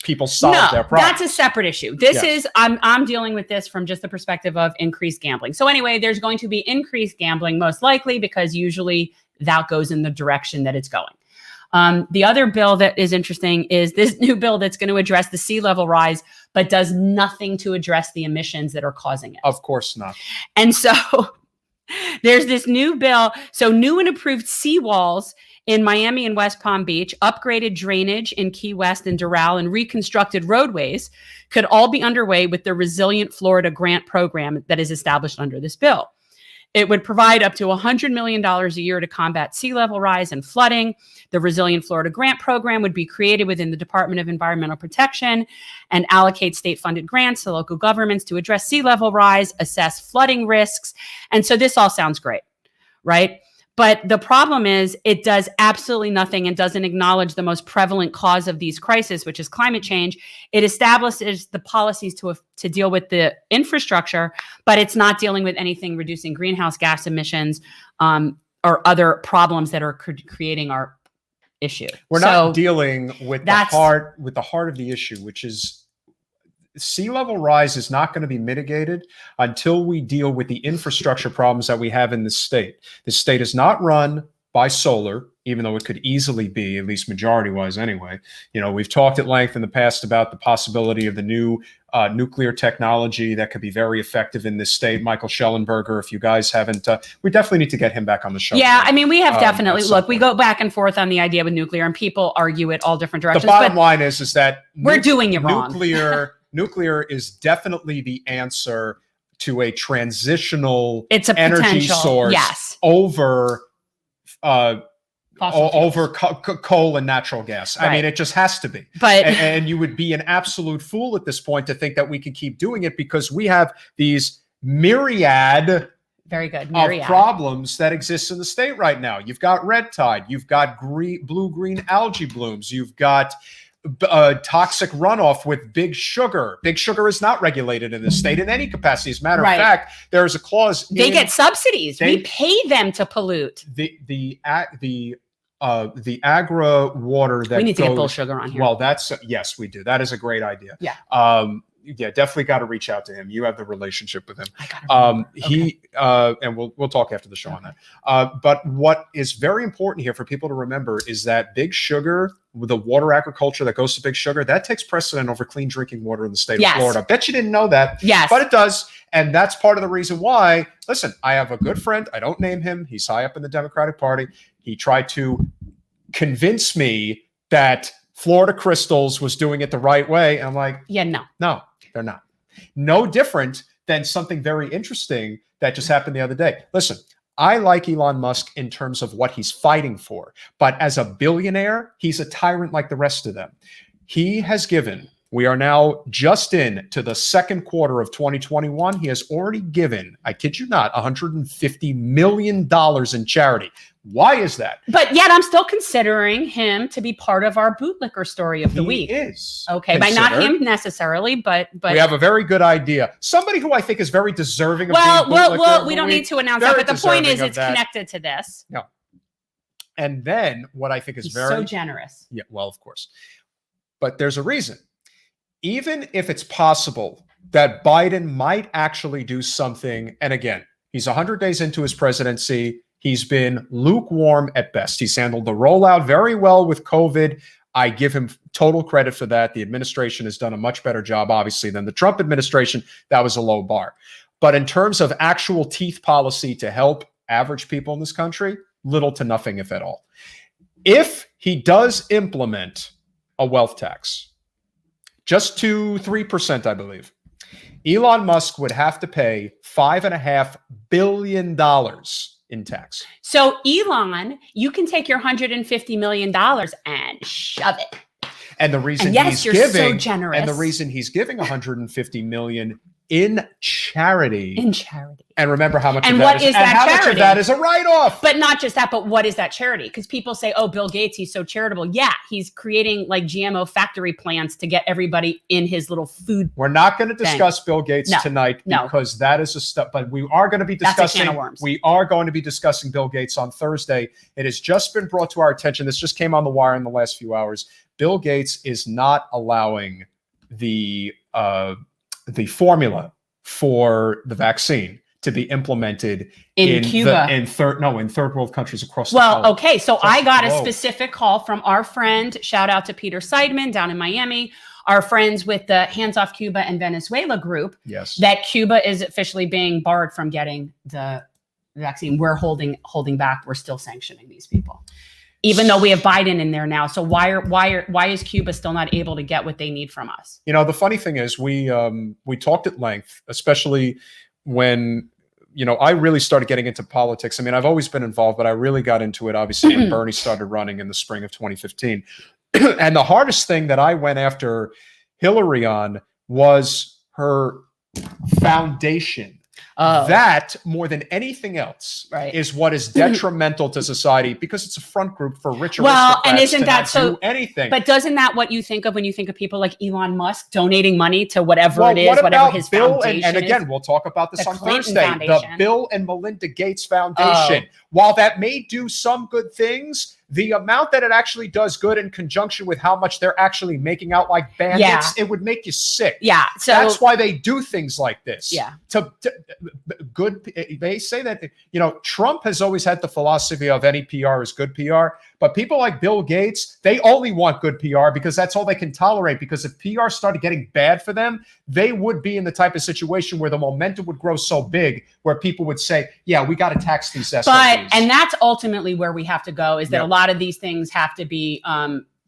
people solve their problems. That's a separate issue. This is, I'm dealing with this from just the perspective of increased gambling. So anyway, there's going to be increased gambling, most likely, because usually that goes in the direction that it's going. The other bill that is interesting is this new bill that's going to address the sea level rise, but does nothing to address the emissions that are causing it. Of course not. And so there's this new bill. So new and improved seawalls in Miami and West Palm Beach, upgraded drainage in Key West and Doral, and reconstructed roadways could all be underway with the Resilient Florida grant program that is established under this bill. It would provide up to $100 million a year to combat sea level rise and flooding. The Resilient Florida grant program would be created within the Department of Environmental Protection and allocate state-funded grants to local governments to address sea level rise, assess flooding risks. And so this all sounds great, right? But the problem is, it does absolutely nothing and doesn't acknowledge the most prevalent cause of these crises, which is climate change. It establishes the policies to deal with the infrastructure, but it's not dealing with anything reducing greenhouse gas emissions or other problems that are creating our issue. We're not dealing with the heart of the issue, which is sea level rise is not going to be mitigated until we deal with the infrastructure problems that we have in the state. The state is not run by solar, even though it could easily be, at least majority-wise anyway. We've talked at length in the past about the possibility of the new nuclear technology that could be very effective in this state. Michael Schellenberger, if you guys haven't, we definitely need to get him back on the show. Yeah, I mean, we have definitely, look, we go back and forth on the idea with nuclear, and people argue it all different directions. The bottom line is that we're doing it wrong. Nuclear is definitely the answer to a transitional energy source over coal and natural gas. Right. I mean, it just has to be. But and you would be an absolute fool at this point to think that we can keep doing it, because we have these myriad of problems that exist in the state right now. You've got red tide. You've got blue-green algae blooms. You've got toxic runoff with Big Sugar. Big Sugar is not regulated in the state in any capacity. As a matter of fact, there is a clause. They get subsidies. We pay them to pollute. The agri water that we need to get Bill Sugar on here. Well, yes, we do. That is a great idea. Yeah. Definitely got to reach out to him. You have the relationship with him. And we'll talk after the show on that. But what is very important here for people to remember is that Big Sugar with the water agriculture that goes to Big Sugar, that takes precedent over clean drinking water in the state Yes. of Florida. Bet you didn't know that. Yes. But it does. And that's part of the reason why, listen, I have a good friend. I don't name him. He's high up in the Democratic Party. He tried to convince me that Florida Crystals was doing it the right way. And I'm like, Yeah, no. no, they're not. No different than something very interesting that just happened the other day. Listen, I like Elon Musk in terms of what he's fighting for, but as a billionaire, he's a tyrant like the rest of them. He has given, we are now just into the second quarter of 2021. He has already given, I kid you not, $150 million in charity. Why is that? But yet I'm still considering him to be part of our bootlicker story of the week. He is. Okay, by not him necessarily, but we have a very good idea. Somebody who I think is very deserving of being well, bootlicker we don't of the need to announce Very that, but the point is deserving of it's that. connected to this. No. And then what I think is He's very so generous. Yeah, well, of course. But there's a reason. Even if it's possible that Biden might actually do something, and again, he's 100 days into his presidency, he's been lukewarm at best. He's handled the rollout very well with COVID. I give him total credit for that. The administration has done a much better job, obviously, than the Trump administration. That was a low bar. But in terms of actual teeth policy to help average people in this country, little to nothing, if at all. If he does implement a wealth tax, just to 3%, I believe, Elon Musk would have to pay $5.5 billion in tax. So Elon, you can take your $150 million and shove it. And the reason And yes, he's you're giving, so generous. and the reason he's giving $150 million in charity. In charity. And remember how much And of that what is, is that and how much charity? of that is a write-off. But not just that, but what is that charity? Because people say, oh, Bill Gates, he's so charitable. Yeah, he's creating like GMO factory plants to get everybody in his little food. We're not going to discuss Bill Gates tonight No. because that is a stuff, but we are going to be That's a can discussing, of worms. we are going to be discussing Bill Gates on Thursday. It has just been brought to our attention. This just came on the wire in the last few hours. Bill Gates is not allowing the formula for the vaccine to be implemented In Cuba. in third world countries across the Well, globe. okay. So I got a globe. specific call from our friend, shout out to Peter Seidman down in Miami, our friends with the Hands Off Cuba and Venezuela group, Yes. that Cuba is officially being barred from getting the vaccine. We're holding back. We're still sanctioning these people, even though we have Biden in there now. So why is Cuba still not able to get what they need from us? You know, the funny thing is we talked at length, especially when, you know, I really started getting into politics. I mean, I've always been involved, but I really got into it, obviously, when Bernie started running in the spring of 2015. And the hardest thing that I went after Hillary on was her foundation. That, more than anything else, Right. is what is detrimental to society because it's a front group for rich Well, and aristocrats isn't to that not so? do anything? But doesn't that what you think of when you think of people like Elon Musk donating money to whatever Well, it is, what whatever about his Bill foundation and again, is? we'll talk about this The on Clinton Thursday. Foundation. The Bill and Melinda Gates Foundation. While that may do some good things, the amount that it actually does good in conjunction with how much they're actually making out like bandits, it would make you sick. Yeah. So that's why they do things like this. Yeah. Good. They say that, you know, Trump has always had the philosophy of any PR is good PR, but people like Bill Gates, they only want good PR because that's all they can tolerate. Because if PR started getting bad for them, they would be in the type of situation where the momentum would grow so big where people would say, yeah, we got to tax these SOBs. and that's ultimately where we have to go, is that a lot of these things have to be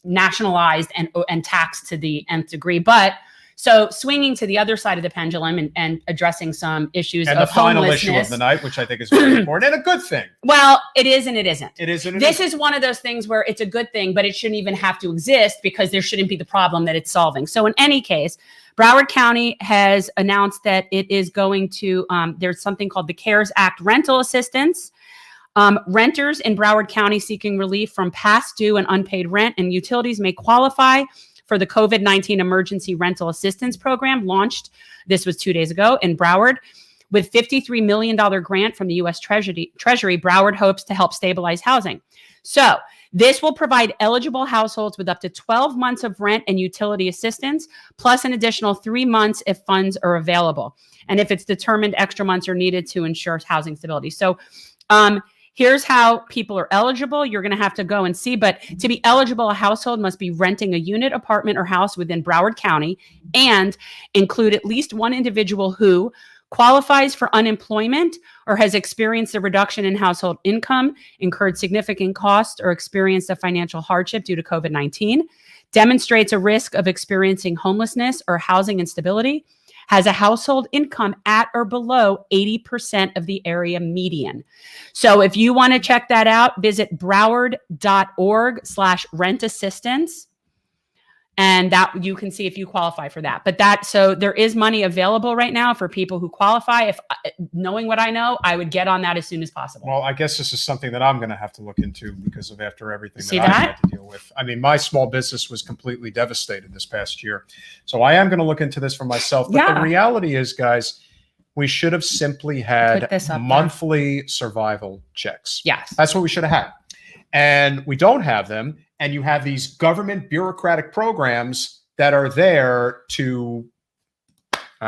nationalized and taxed to the nth degree. But so swinging to the other side of the pendulum and addressing some issues and of the final homelessness. issue of the night, which I think is very important and a good thing. Well, it is and it isn't. It is and it This isn't. is one of those things where it's a good thing, but it shouldn't even have to exist because there shouldn't be the problem that it's solving. So in any case, Broward County has announced that it is going to, there's something called the CARES Act rental assistance. Renters in Broward County seeking relief from past due and unpaid rent and utilities may qualify for the COVID-19 Emergency Rental Assistance Program, launched, this was 2 days ago, in Broward. With $53 million grant from the US Treasury, Broward hopes to help stabilize housing. So this will provide eligible households with up to 12 months of rent and utility assistance, plus an additional 3 months if funds are available. And if it's determined extra months are needed to ensure housing stability. So Here's how people are eligible. You're going to have to go and see, but to be eligible, a household must be renting a unit, apartment, or house within Broward County and include at least one individual who qualifies for unemployment or has experienced a reduction in household income, incurred significant cost, or experienced a financial hardship due to COVID-19, demonstrates a risk of experiencing homelessness or housing instability, has a household income at or below 80% of the area median. So if you want to check that out, visit broward.org/rent assistance. And that you can see if you qualify for that. But so there is money available right now for people who qualify. If knowing what I know, I would get on that as soon as possible. Well, I guess this is something that I'm going to have to look into because of after everything See that I that? had to deal with. I mean, my small business was completely devastated this past year. So I am going to look into this for myself. But Yeah. the reality is, guys, we should have simply Put had this up there. monthly survival checks. Yes. That's what we should have had. And we don't have them. And you have these government bureaucratic programs that are there to,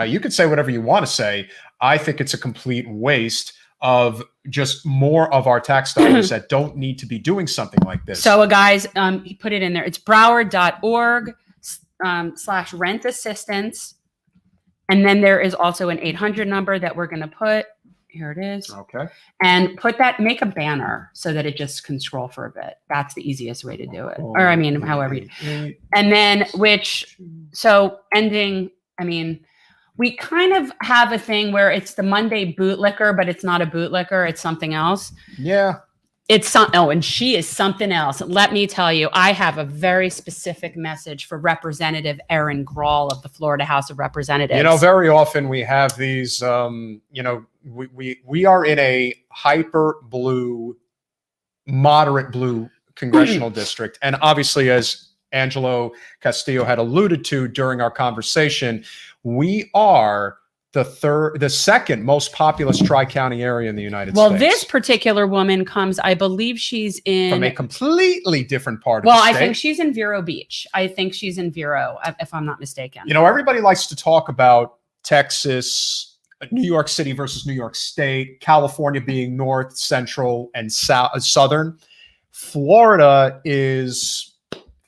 you could say whatever you want to say. I think it's a complete waste of just more of our tax dollars that don't need to be doing something like this. So guys, he put it in there. It's broward.org/rent assistance. And then there is also an 800 number that we're going to put. Here it is. Okay. And make a banner so that it just can scroll for a bit. That's the easiest way to do it. Or I mean, however. And then we kind of have a thing where it's the Monday bootlicker, but it's not a bootlicker. It's something else. Yeah. And she is something else. Let me tell you, I have a very specific message for Representative Erin Grawl of the Florida House of Representatives. You know, very often we have these, we are in a hyper blue, moderate blue congressional district. And obviously, as Angelo Castillo had alluded to during our conversation, we are the second most populous tri-county area in the United States. Well, this particular woman comes, I believe she's in... From a completely different part of the state. Well, I think she's in Vero Beach. If I'm not mistaken. You know, everybody likes to talk about Texas, New York City versus New York State, California being north, central, and southern. Florida is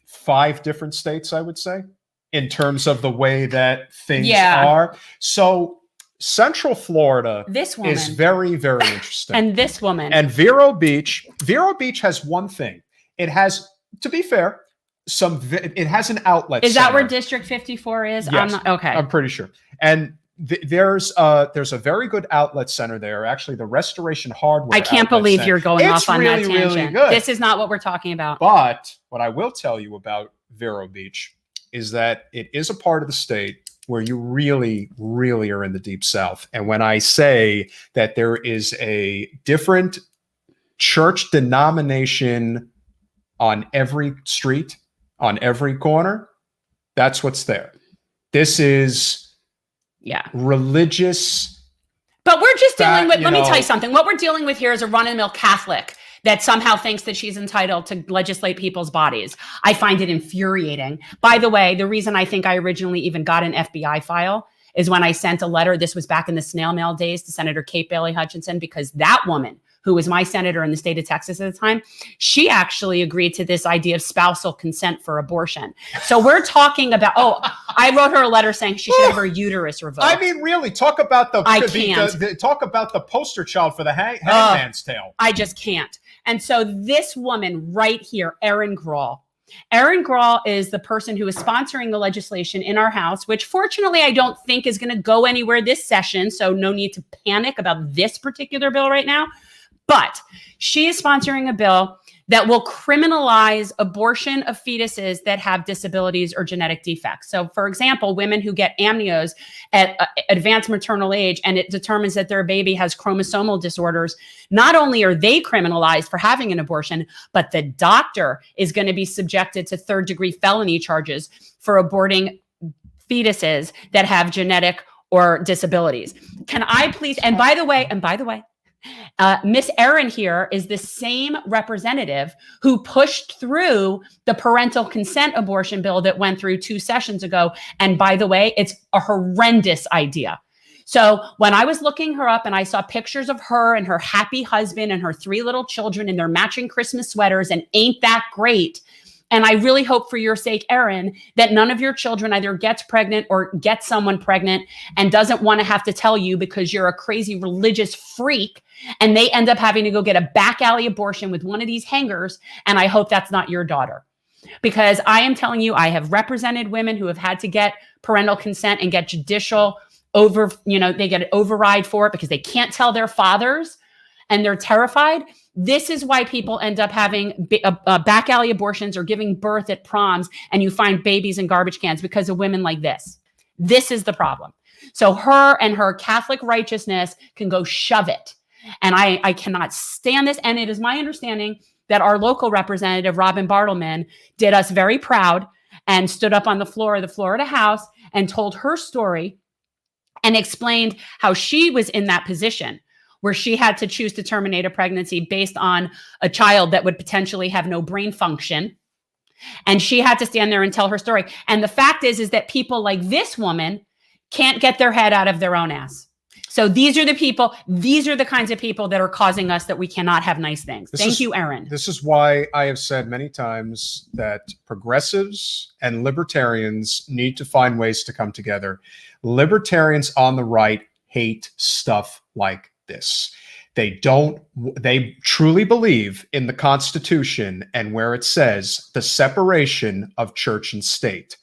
5 different states, I would say, in terms of the way that things are. So Central Florida is very, very interesting. And this woman. And Vero Beach has one thing. It has, to be fair, it has an outlet Is center. that where District 54 is? Yes, Okay. I'm pretty sure. And there's a very good outlet center there. Actually, the Restoration Hardware. I can't believe you're going off on that tangent. Really good. This is not what we're talking about. But what I will tell you about Vero Beach is that it is a part of the state where you really, really are in the deep South. And when I say that there is a different church denomination on every street, on every corner, that's what's there. This is religious. But we're just dealing with, let me tell you something. What we're dealing with here is a run-of-the-mill Catholic that somehow thinks that she's entitled to legislate people's bodies. I find it infuriating. By the way, the reason I think I originally even got an FBI file is when I sent a letter, this was back in the snail mail days, to Senator Kate Bailey Hutchinson, because that woman, who was my senator in the state of Texas at the time, she actually agreed to this idea of spousal consent for abortion. So we're talking about, I wrote her a letter saying she should have her uterus revoked. I mean, really, talk about talk about the poster child for the hangman's tale. I just can't. And so this woman right here, Erin Grawl is the person who is sponsoring the legislation in our house, which fortunately I don't think is going to go anywhere this session. So no need to panic about this particular bill right now. But she is sponsoring a bill that will criminalize abortion of fetuses that have disabilities or genetic defects. So, for example, women who get amnios at advanced maternal age and it determines that their baby has chromosomal disorders, not only are they criminalized for having an abortion, but the doctor is going to be subjected to third-degree felony charges for aborting fetuses that have genetic or disabilities. Can I please, and by the way, Miss Erin here is the same representative who pushed through the parental consent abortion bill that went through 2 sessions ago. And by the way, it's a horrendous idea. So when I was looking her up and I saw pictures of her and her happy husband and her 3 little children in their matching Christmas sweaters, and ain't that great? And I really hope for your sake, Erin, that none of your children either gets pregnant or gets someone pregnant and doesn't want to have to tell you because you're a crazy religious freak, and they end up having to go get a back alley abortion with one of these hangers. And I hope that's not your daughter. Because I am telling you, I have represented women who have had to get parental consent and get judicial they get an override for it because they can't tell their fathers and they're terrified. This is why people end up having back alley abortions or giving birth at proms, and you find babies in garbage cans because of women like this. This is the problem. So her and her Catholic righteousness can go shove it. And I cannot stand this. And it is my understanding that our local representative, Robin Bartleman, did us very proud and stood up on the floor of the Florida House and told her story and explained how she was in that position where she had to choose to terminate a pregnancy based on a child that would potentially have no brain function. And she had to stand there and tell her story. And the fact is that people like this woman can't get their head out of their own ass. So these are the kinds of people that are causing us that we cannot have nice things. Thank you, Erin. This is why I have said many times that progressives and libertarians need to find ways to come together. Libertarians on the right hate stuff like this. They truly believe in the Constitution and where it says the separation of church and state.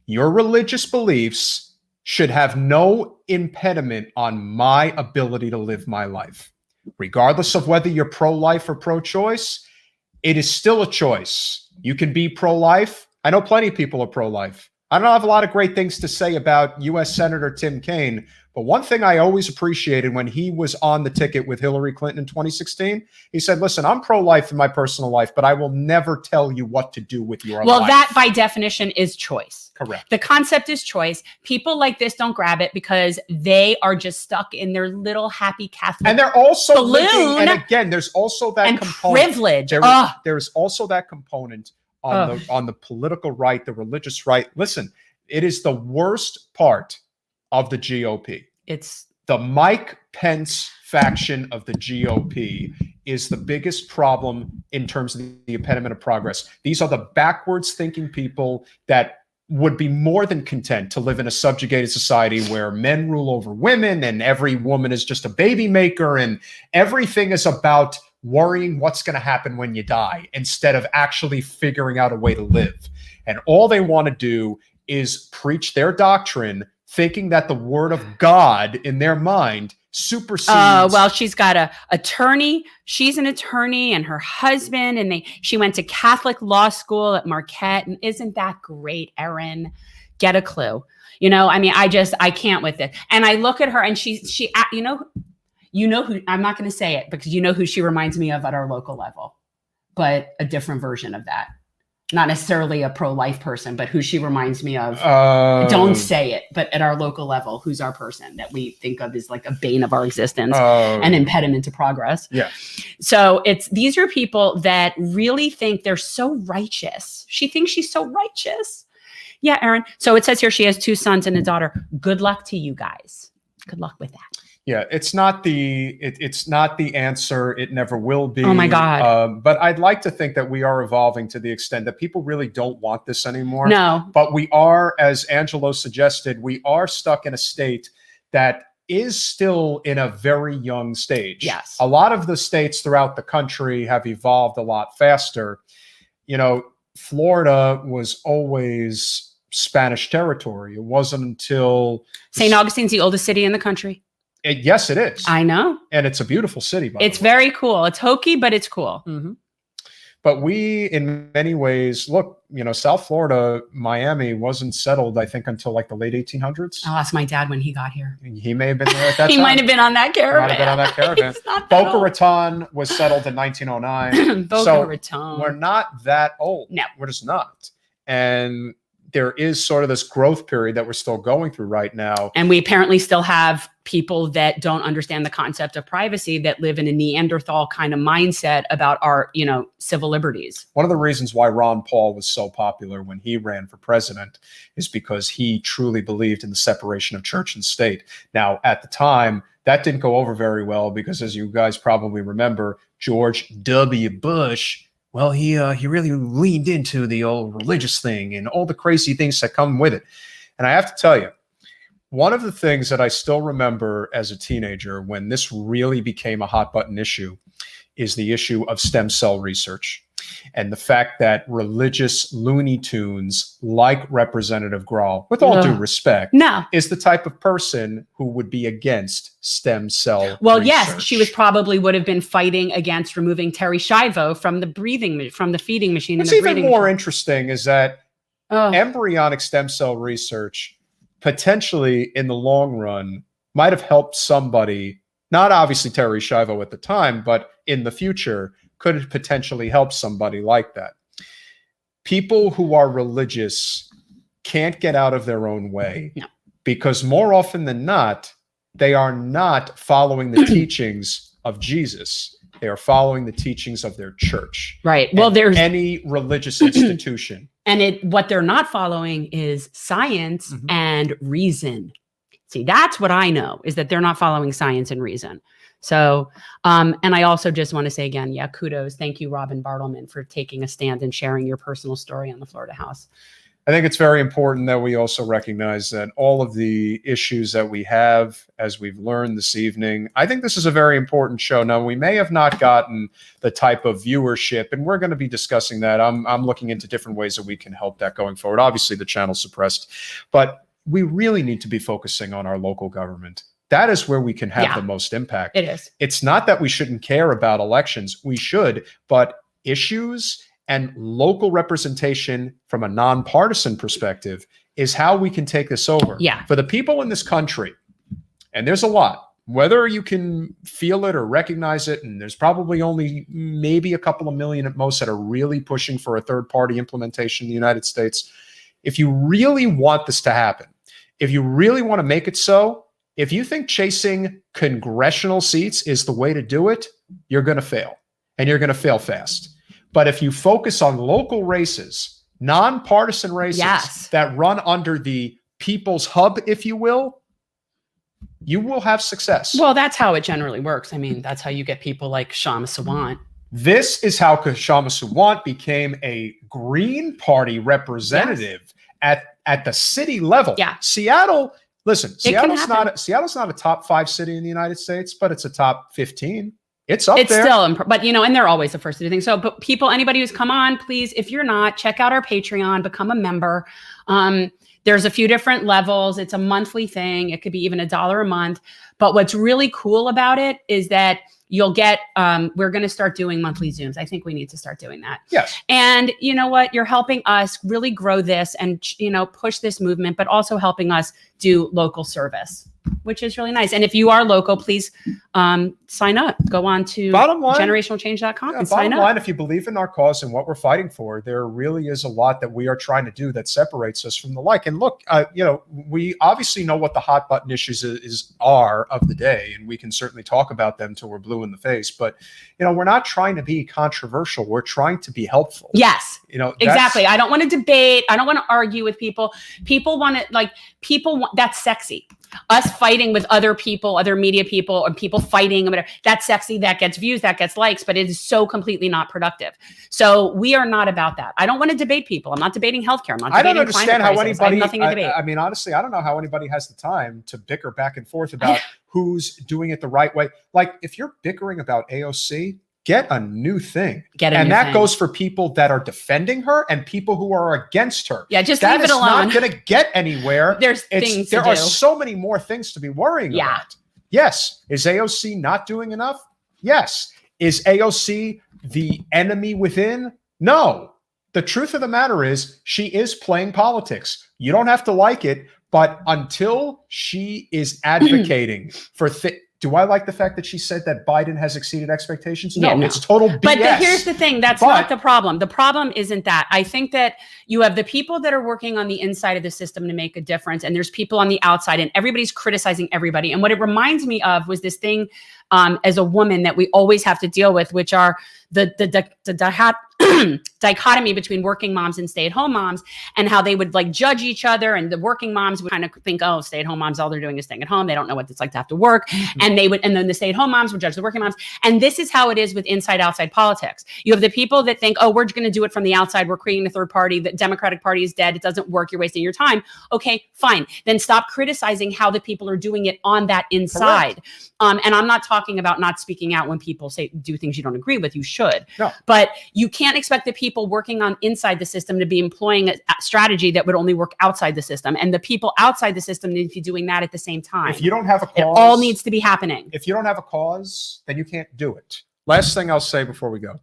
Your religious beliefs should have no impediment on my ability to live my life. Regardless of whether you're pro-life or pro-choice, it is still a choice. You can be pro-life. I know plenty of people are pro-life. I don't have a lot of great things to say about U.S. Senator Tim Kaine, but one thing I always appreciated when he was on the ticket with Hillary Clinton in 2016, he said, listen, I'm pro-life in my personal life, but I will never tell you what to do with your life. Well, that by definition is choice. Correct. The concept is choice. People like this don't grab it because they are just stuck in their little happy Catholic and they're also balloon. And again, there's also that and component. Privilege. There's also that component on the political right, the religious right. Listen, it is the worst part of the GOP. It's the Mike Pence faction of the GOP is the biggest problem in terms of the impediment of progress. These are the backwards thinking people that would be more than content to live in a subjugated society where men rule over women and every woman is just a baby maker and everything is about worrying what's going to happen when you die instead of actually figuring out a way to live. And all they want to do is preach their doctrine, thinking that the word of God in their mind supersedes. Well, she's got a attorney. She's an attorney, and her husband, and she went to Catholic law school at Marquette. And isn't that great, Erin? Get a clue. I mean, I can't with it. And I look at her, and she, who, I'm not going to say it because you know who she reminds me of at our local level, but a different version of that. Not necessarily a pro-life person, but who she reminds me of. Don't say it, but at our local level, who's our person that we think of as like a bane of our existence, an impediment to progress. Yeah. So these are people that really think they're so righteous. She thinks she's so righteous. Yeah, Erin. So it says here she has 2 sons and a daughter. Good luck to you guys. Good luck with that. Yeah, it's not the answer. It never will be. Oh my God! But I'd like to think that we are evolving to the extent that people really don't want this anymore. No. But we are, as Angelo suggested, we are stuck in a state that is still in a very young stage. Yes. A lot of the states throughout the country have evolved a lot faster. Florida was always Spanish territory. It wasn't until St. Augustine's the oldest city in the country. Yes, it is. I know. And it's a beautiful city, by the way. It's very cool. It's hokey, but it's cool. Mm-hmm. But we, in many ways, look, South Florida, Miami wasn't settled, I think, until like the late 1800s. I'll ask my dad when he got here. He may have been there at that time. He might have been on that caravan. Might have been on that caravan. Boca Raton was settled in 1909. Boca Raton. We're not that old. No. We're just not. And there is sort of this growth period that we're still going through right now. And we apparently still have people that don't understand the concept of privacy, that live in a Neanderthal kind of mindset about our, civil liberties. One of the reasons why Ron Paul was so popular when he ran for president is because he truly believed in the separation of church and state. Now, at the time, that didn't go over very well because, as you guys probably remember, George W. Bush, well, he really leaned into the old religious thing and all the crazy things that come with it. And I have to tell you, one of the things that I still remember as a teenager when this really became a hot button issue is the issue of stem cell research and the fact that religious Looney Tunes like Representative Grahl, with all due respect, is the type of person who would be against stem cell research. Yes, she would have been fighting against removing Terry Schiavo from the feeding machine. What's even more interesting is that embryonic stem cell research potentially in the long run might have helped somebody, not obviously Terry Schiavo at the time, but in the future could potentially help somebody like that. People who are religious can't get out of their own way because more often than not, they are not following the teachings of Jesus. They are following the teachings of their church. Right. Well, there's any religious institution. And what they're not following is science and reason. See, that's what I know, is that they're not following science and reason. So, and I also just want to say again, kudos. Thank you, Robin Bartleman, for taking a stand and sharing your personal story on the Florida House. I think it's very important that we also recognize that all of the issues that we have, as we've learned this evening, I think this is a very important show. Now, we may have not gotten the type of viewership, and we're going to be discussing that. I'm looking into different ways that we can help that going forward. Obviously, the channel's suppressed, but we really need to be focusing on our local government. That is where we can have the most impact. It is. It's not that we shouldn't care about elections. We should, but issues and local representation from a nonpartisan perspective is how we can take this over. Yeah. For the people in this country, and there's a lot, whether you can feel it or recognize it, and there's probably only maybe a couple of million at most that are really pushing for a third-party implementation in the United States. If you really want this to happen, if you really want to make it so, if you think chasing congressional seats is the way to do it, you're going to fail, and you're going to fail fast. But if you focus on local races, nonpartisan races that run under the people's hub, if you will have success. Well, that's how it generally works. I mean, that's how you get people like Kshama Sawant. This is how Kshama Sawant became a Green Party representative at the city level. Yeah. Seattle, listen, Seattle's not a top 5 city in the United States, but it's a top 15. It's up there. It's still, but and they're always the first to do things. So, but anybody who's come on, please, if you're not, check out our Patreon, become a member. There's a few different levels. It's a monthly thing. It could be even $1 a month. But what's really cool about it is that you'll get, we're going to start doing monthly Zooms. I think we need to start doing that. Yes. And you know what? You're helping us really grow this and, push this movement, but also helping us do local service, which is really nice. And if you are local, please sign up. Go on to generationalchange.com and sign up. Bottom line, if you believe in our cause and what we're fighting for, there really is a lot that we are trying to do that separates us from the like. And look, we obviously know what the hot button issues are of the day, and we can certainly talk about them till we're blue in the face. But, we're not trying to be controversial. We're trying to be helpful. Yes. Exactly. I don't want to debate. I don't want to argue with people. People want that's sexy. Us fighting with other people, other media people, or people fighting, whatever. That's sexy. That gets views, that gets likes, but it is so completely not productive. So we are not about that. I don't want to debate people. I'm not debating healthcare. I'm not debating climate crisis. I don't understand how anybody. I have nothing to debate. I mean, honestly, I don't know how anybody has the time to bicker back and forth about who's doing it the right way. Like, if you're bickering about AOC, get a new thing. And that goes for people that are defending her and people who are against her. Yeah, just leave it alone. That is not going to get anywhere. There are so many more things to be worrying about. Yes. Is AOC not doing enough? Yes. Is AOC the enemy within? No. The truth of the matter is she is playing politics. You don't have to like it, but until she is advocating for Do I like the fact that she said that Biden has exceeded expectations? No, Yeah, no. it's total BS. But here's the thing. That's not the problem. The problem isn't that. I think that you have the people that are working on the inside of the system to make a difference, and there's people on the outside, and everybody's criticizing everybody. And what it reminds me of was this thing as a woman that we always have to deal with, which are the dichotomy between working moms and stay-at-home moms, and how they would like judge each other, and the working moms would kind of think, oh, stay-at-home moms, all they're doing is staying at home, they don't know what it's like to have to work. And then the stay-at-home moms would judge the working moms. And this is how it is with inside-outside politics. You have the people that think, oh, we're going to do it from the outside, we're creating a third party, the Democratic Party is dead, it doesn't work, you're wasting your time. Okay, fine, then stop criticizing how the people are doing it on that inside. And I'm not talking about not speaking out when people do things you don't agree with. You should. No. But you can't expect the people working on inside the system to be employing a strategy that would only work outside the system. And the people outside the system need to be doing that at the same time. If you don't have a cause, it all needs to be happening. If you don't have a cause, then you can't do it. Last thing I'll say before we go.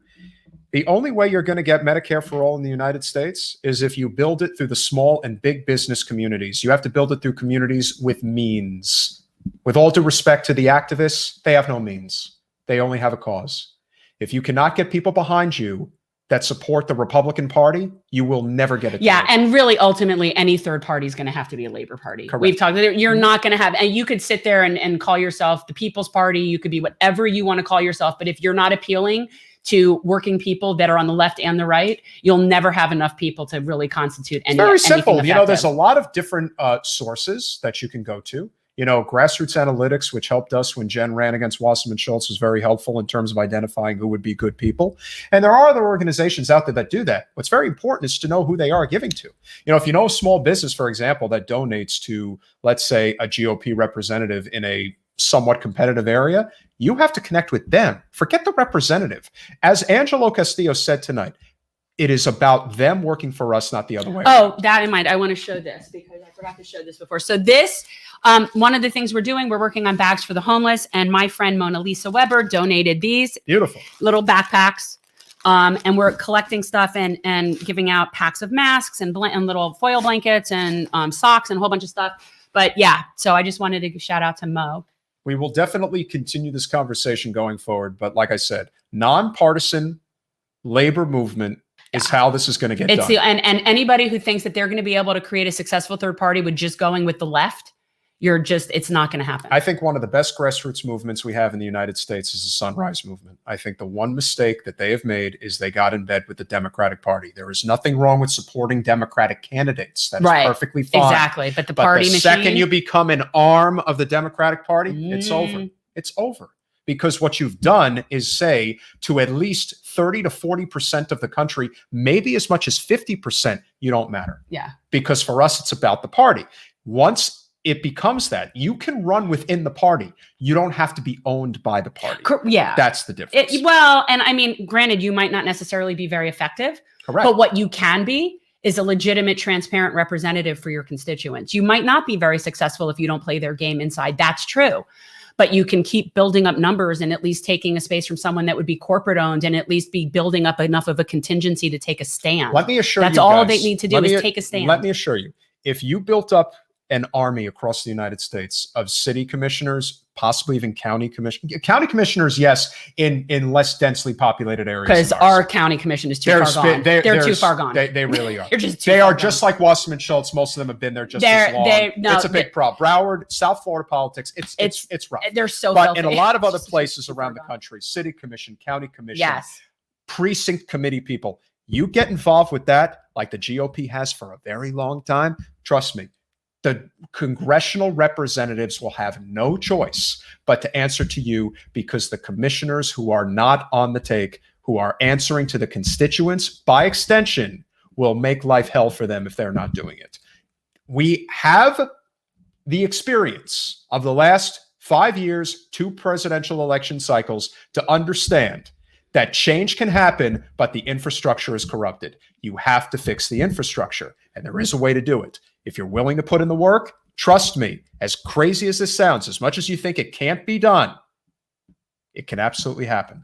The only way you're going to get Medicare for all in the United States is if you build it through the small and big business communities. You have to build it through communities with means. With all due respect to the activists, they have no means. They only have a cause. If you cannot get people behind you that support the Republican Party, you will never get it. Yeah, and really, ultimately, any third party is going to have to be a Labor Party. Correct. We've talked. You're not going to have, and you could sit there and call yourself the People's Party. You could be whatever you want to call yourself, but if you're not appealing to working people that are on the left and the right, you'll never have enough people to really constitute any. It's very simple. Effective. You know, there's a lot of different sources that you can go to. You know, grassroots analytics, which helped us when Jen ran against Wasserman Schultz, was very helpful in terms of identifying who would be good people. And there are other organizations out there that do that. What's very important is to know who they are giving to. You know, if you know a small business, for example, that donates to, let's say, a GOP representative in a somewhat competitive area, you have to connect with them. Forget the representative. As Angelo Castillo said tonight, it is about them working for us, not the other way around. That in mind, I want to show this because I forgot to show this before. So this, one of the things we're doing, we're working on bags for the homeless, and my friend Mona Lisa Weber donated these beautiful little backpacks. And we're collecting stuff and giving out packs of masks and little foil blankets and socks and a whole bunch of stuff. But yeah, so I just wanted to shout out to Mo. We will definitely continue this conversation going forward. But like I said, nonpartisan labor movement is how this is going to get done. And anybody who thinks that they're going to be able to create a successful third party with just going with the left, it's not going to happen. I think one of the best grassroots movements we have in the United States is the Sunrise Movement. I think the one mistake that they have made is they got in bed with the Democratic Party. There is nothing wrong with supporting Democratic candidates. That's perfectly fine. Exactly. But the party machine. Second you become an arm of the Democratic Party, it's over. It's over. Because what you've done is say to at least 30 to 40% of the country, maybe as much as 50%, you don't matter. Yeah. Because for us, it's about the party. Once it becomes that, you can run within the party. You don't have to be owned by the party. Yeah. That's the difference. And I mean, granted, you might not necessarily be very effective. Correct. But what you can be is a legitimate, transparent representative for your constituents. You might not be very successful if you don't play their game inside. That's true. But you can keep building up numbers and at least taking a space from someone that would be corporate owned and at least be building up enough of a contingency to take a stand. Let me assure you That's all they need to do is take a stand. Let me assure you, if you built up an army across the United States of city commissioners, possibly even county commissioners, yes, in less densely populated areas. Because our county commission is too far gone. They're too far gone. They really are. They are just like Wasserman Schultz. Most of them have been there just as long. It's a big problem. Broward, South Florida politics, it's rough. They're so But filthy. in a lot of other places around the country, city commission, county commission, precinct committee people, you get involved with that like the GOP has for a very long time, trust me, the congressional representatives will have no choice but to answer to you, because the commissioners who are not on the take, who are answering to the constituents, by extension, will make life hell for them if they're not doing it. We have the experience of the last 5 years, 2 presidential election cycles, to understand that change can happen, but the infrastructure is corrupted. You have to fix the infrastructure, and there is a way to do it. If you're willing to put in the work, trust me, as crazy as this sounds, as much as you think it can't be done, it can absolutely happen.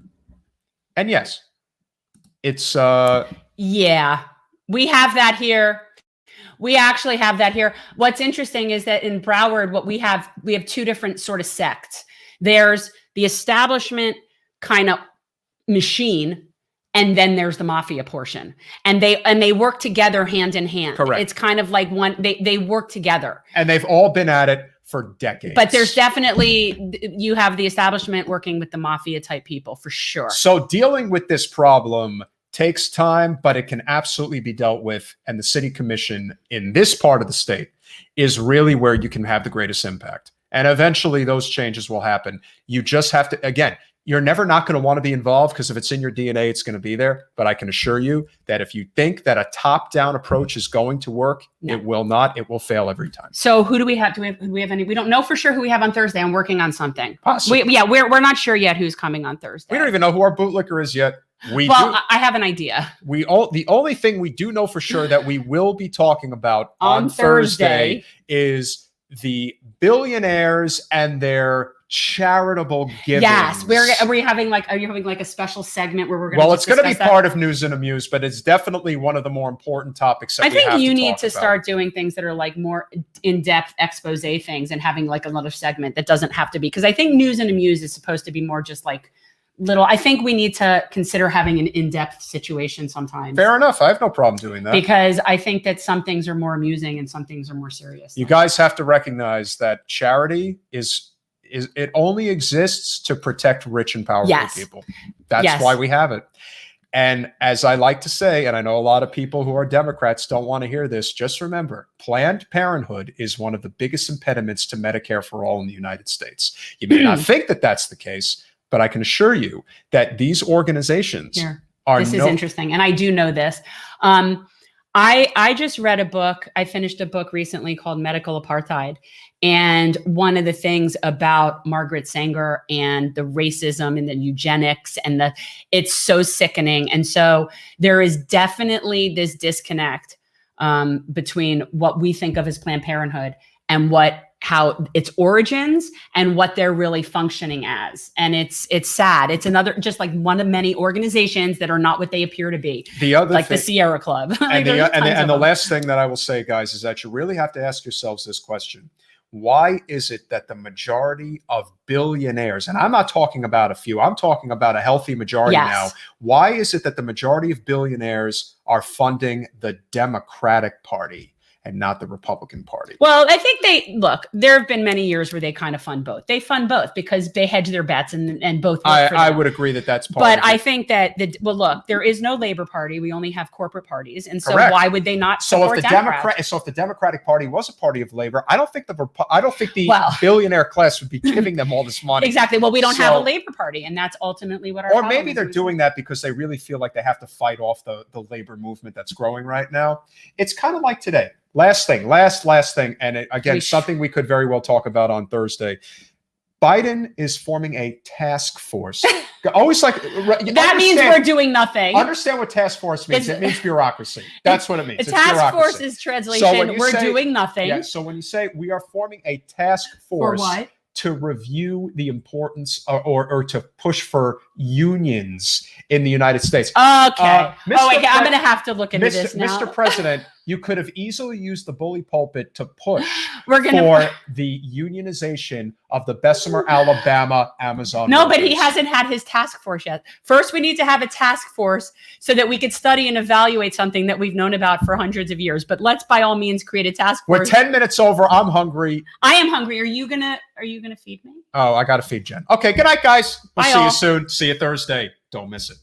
And yes, it's yeah, we have that here. We actually have that here. What's interesting is that in Broward, we have 2 different sort of sects. There's the establishment kind of machine, and then there's the mafia portion, and they work together hand in hand. Correct. It's kind of like they work together, and they've all been at it for decades. But there's definitely, you have the establishment working with the mafia type people for sure. So dealing with this problem takes time, but it can absolutely be dealt with. And the city commission in this part of the state is really where you can have the greatest impact. And eventually those changes will happen. You just have to, again, you're never not going to want to be involved, because if it's in your DNA, it's going to be there. But I can assure you that if you think that a top-down approach is going to work, it will not. It will fail every time. So who do we have? Do we have any? We don't know for sure who we have on Thursday. I'm working on something. Possibly. We're not sure yet who's coming on Thursday. We don't even know who our bootlicker is yet. I have an idea. The only thing we do know for sure that we will be talking about on Thursday is the billionaires and their charitable giving. Yes, are you having like a special segment where we're going to? Well, it's going to be part of News and Amuse, but it's definitely one of the more important topics that I think you need to about. Start doing things that are like more in-depth expose things and having like another segment that doesn't have to be, because I think News and Amuse is supposed to be more just like little. I think we need to consider having an in-depth situation sometimes. Fair enough. I have no problem doing that, because I think that some things are more amusing and some things are more serious. You guys have to recognize that charity is it only exists to protect rich and powerful people. That's why we have it. And as I like to say, and I know a lot of people who are Democrats don't want to hear this, just remember, Planned Parenthood is one of the biggest impediments to Medicare for all in the United States. You may not think that that's the case, but I can assure you that these organizations are. This is interesting. And I do know this. I just read a book. I finished a book recently called Medical Apartheid. And one of the things about Margaret Sanger and the racism and the eugenics and it's so sickening. And so there is definitely this disconnect between what we think of as Planned Parenthood and how its origins and what they're really functioning as. And it's sad. It's another, just like one of many organizations that are not what they appear to be. The other like the Sierra Club. And the last thing that I will say, guys, is that you really have to ask yourselves this question. Why is it that the majority of billionaires, and I'm not talking about a few, I'm talking about a healthy majority now. Why is it that the majority of billionaires are funding the Democratic Party and not the Republican Party? Well, I think there have been many years where they kind of fund both. They fund both because they hedge their bets and both work for them. I would agree that that's part but of it. I think that, there is no Labor Party. We only have corporate parties. And so why would they not support Democrats? So if the Democratic Party was a party of labor, I don't think the billionaire class would be giving them all this money. Exactly. Well, we don't have a Labor Party, and that's ultimately what our Or maybe they're doing that because they really feel like they have to fight off the labor movement that's growing right now. It's kind of like today. Last thing, and again, something we could very well talk about on Thursday. Biden is forming a task force. Always like that means we're doing nothing. Understand what task force means? It means bureaucracy. That's what it means. A task force is translation. We're doing nothing. Yeah. So when you say we are forming a task force for what? To review the importance or to push for unions in the United States. Okay. I'm going to have to look into this now. Mr. President, you could have easily used the bully pulpit to push for the unionization of the Bessemer, Alabama Amazon. No, but he hasn't had his task force yet. First, we need to have a task force so that we could study and evaluate something that we've known about for hundreds of years. But let's by all means create a task force. We're 10 minutes over. I'm hungry. I am hungry. Are you gonna feed me? Oh, I gotta feed Jen. Okay, good night, guys. We'll Bye, see all. you soon. See you Thursday. Don't miss it.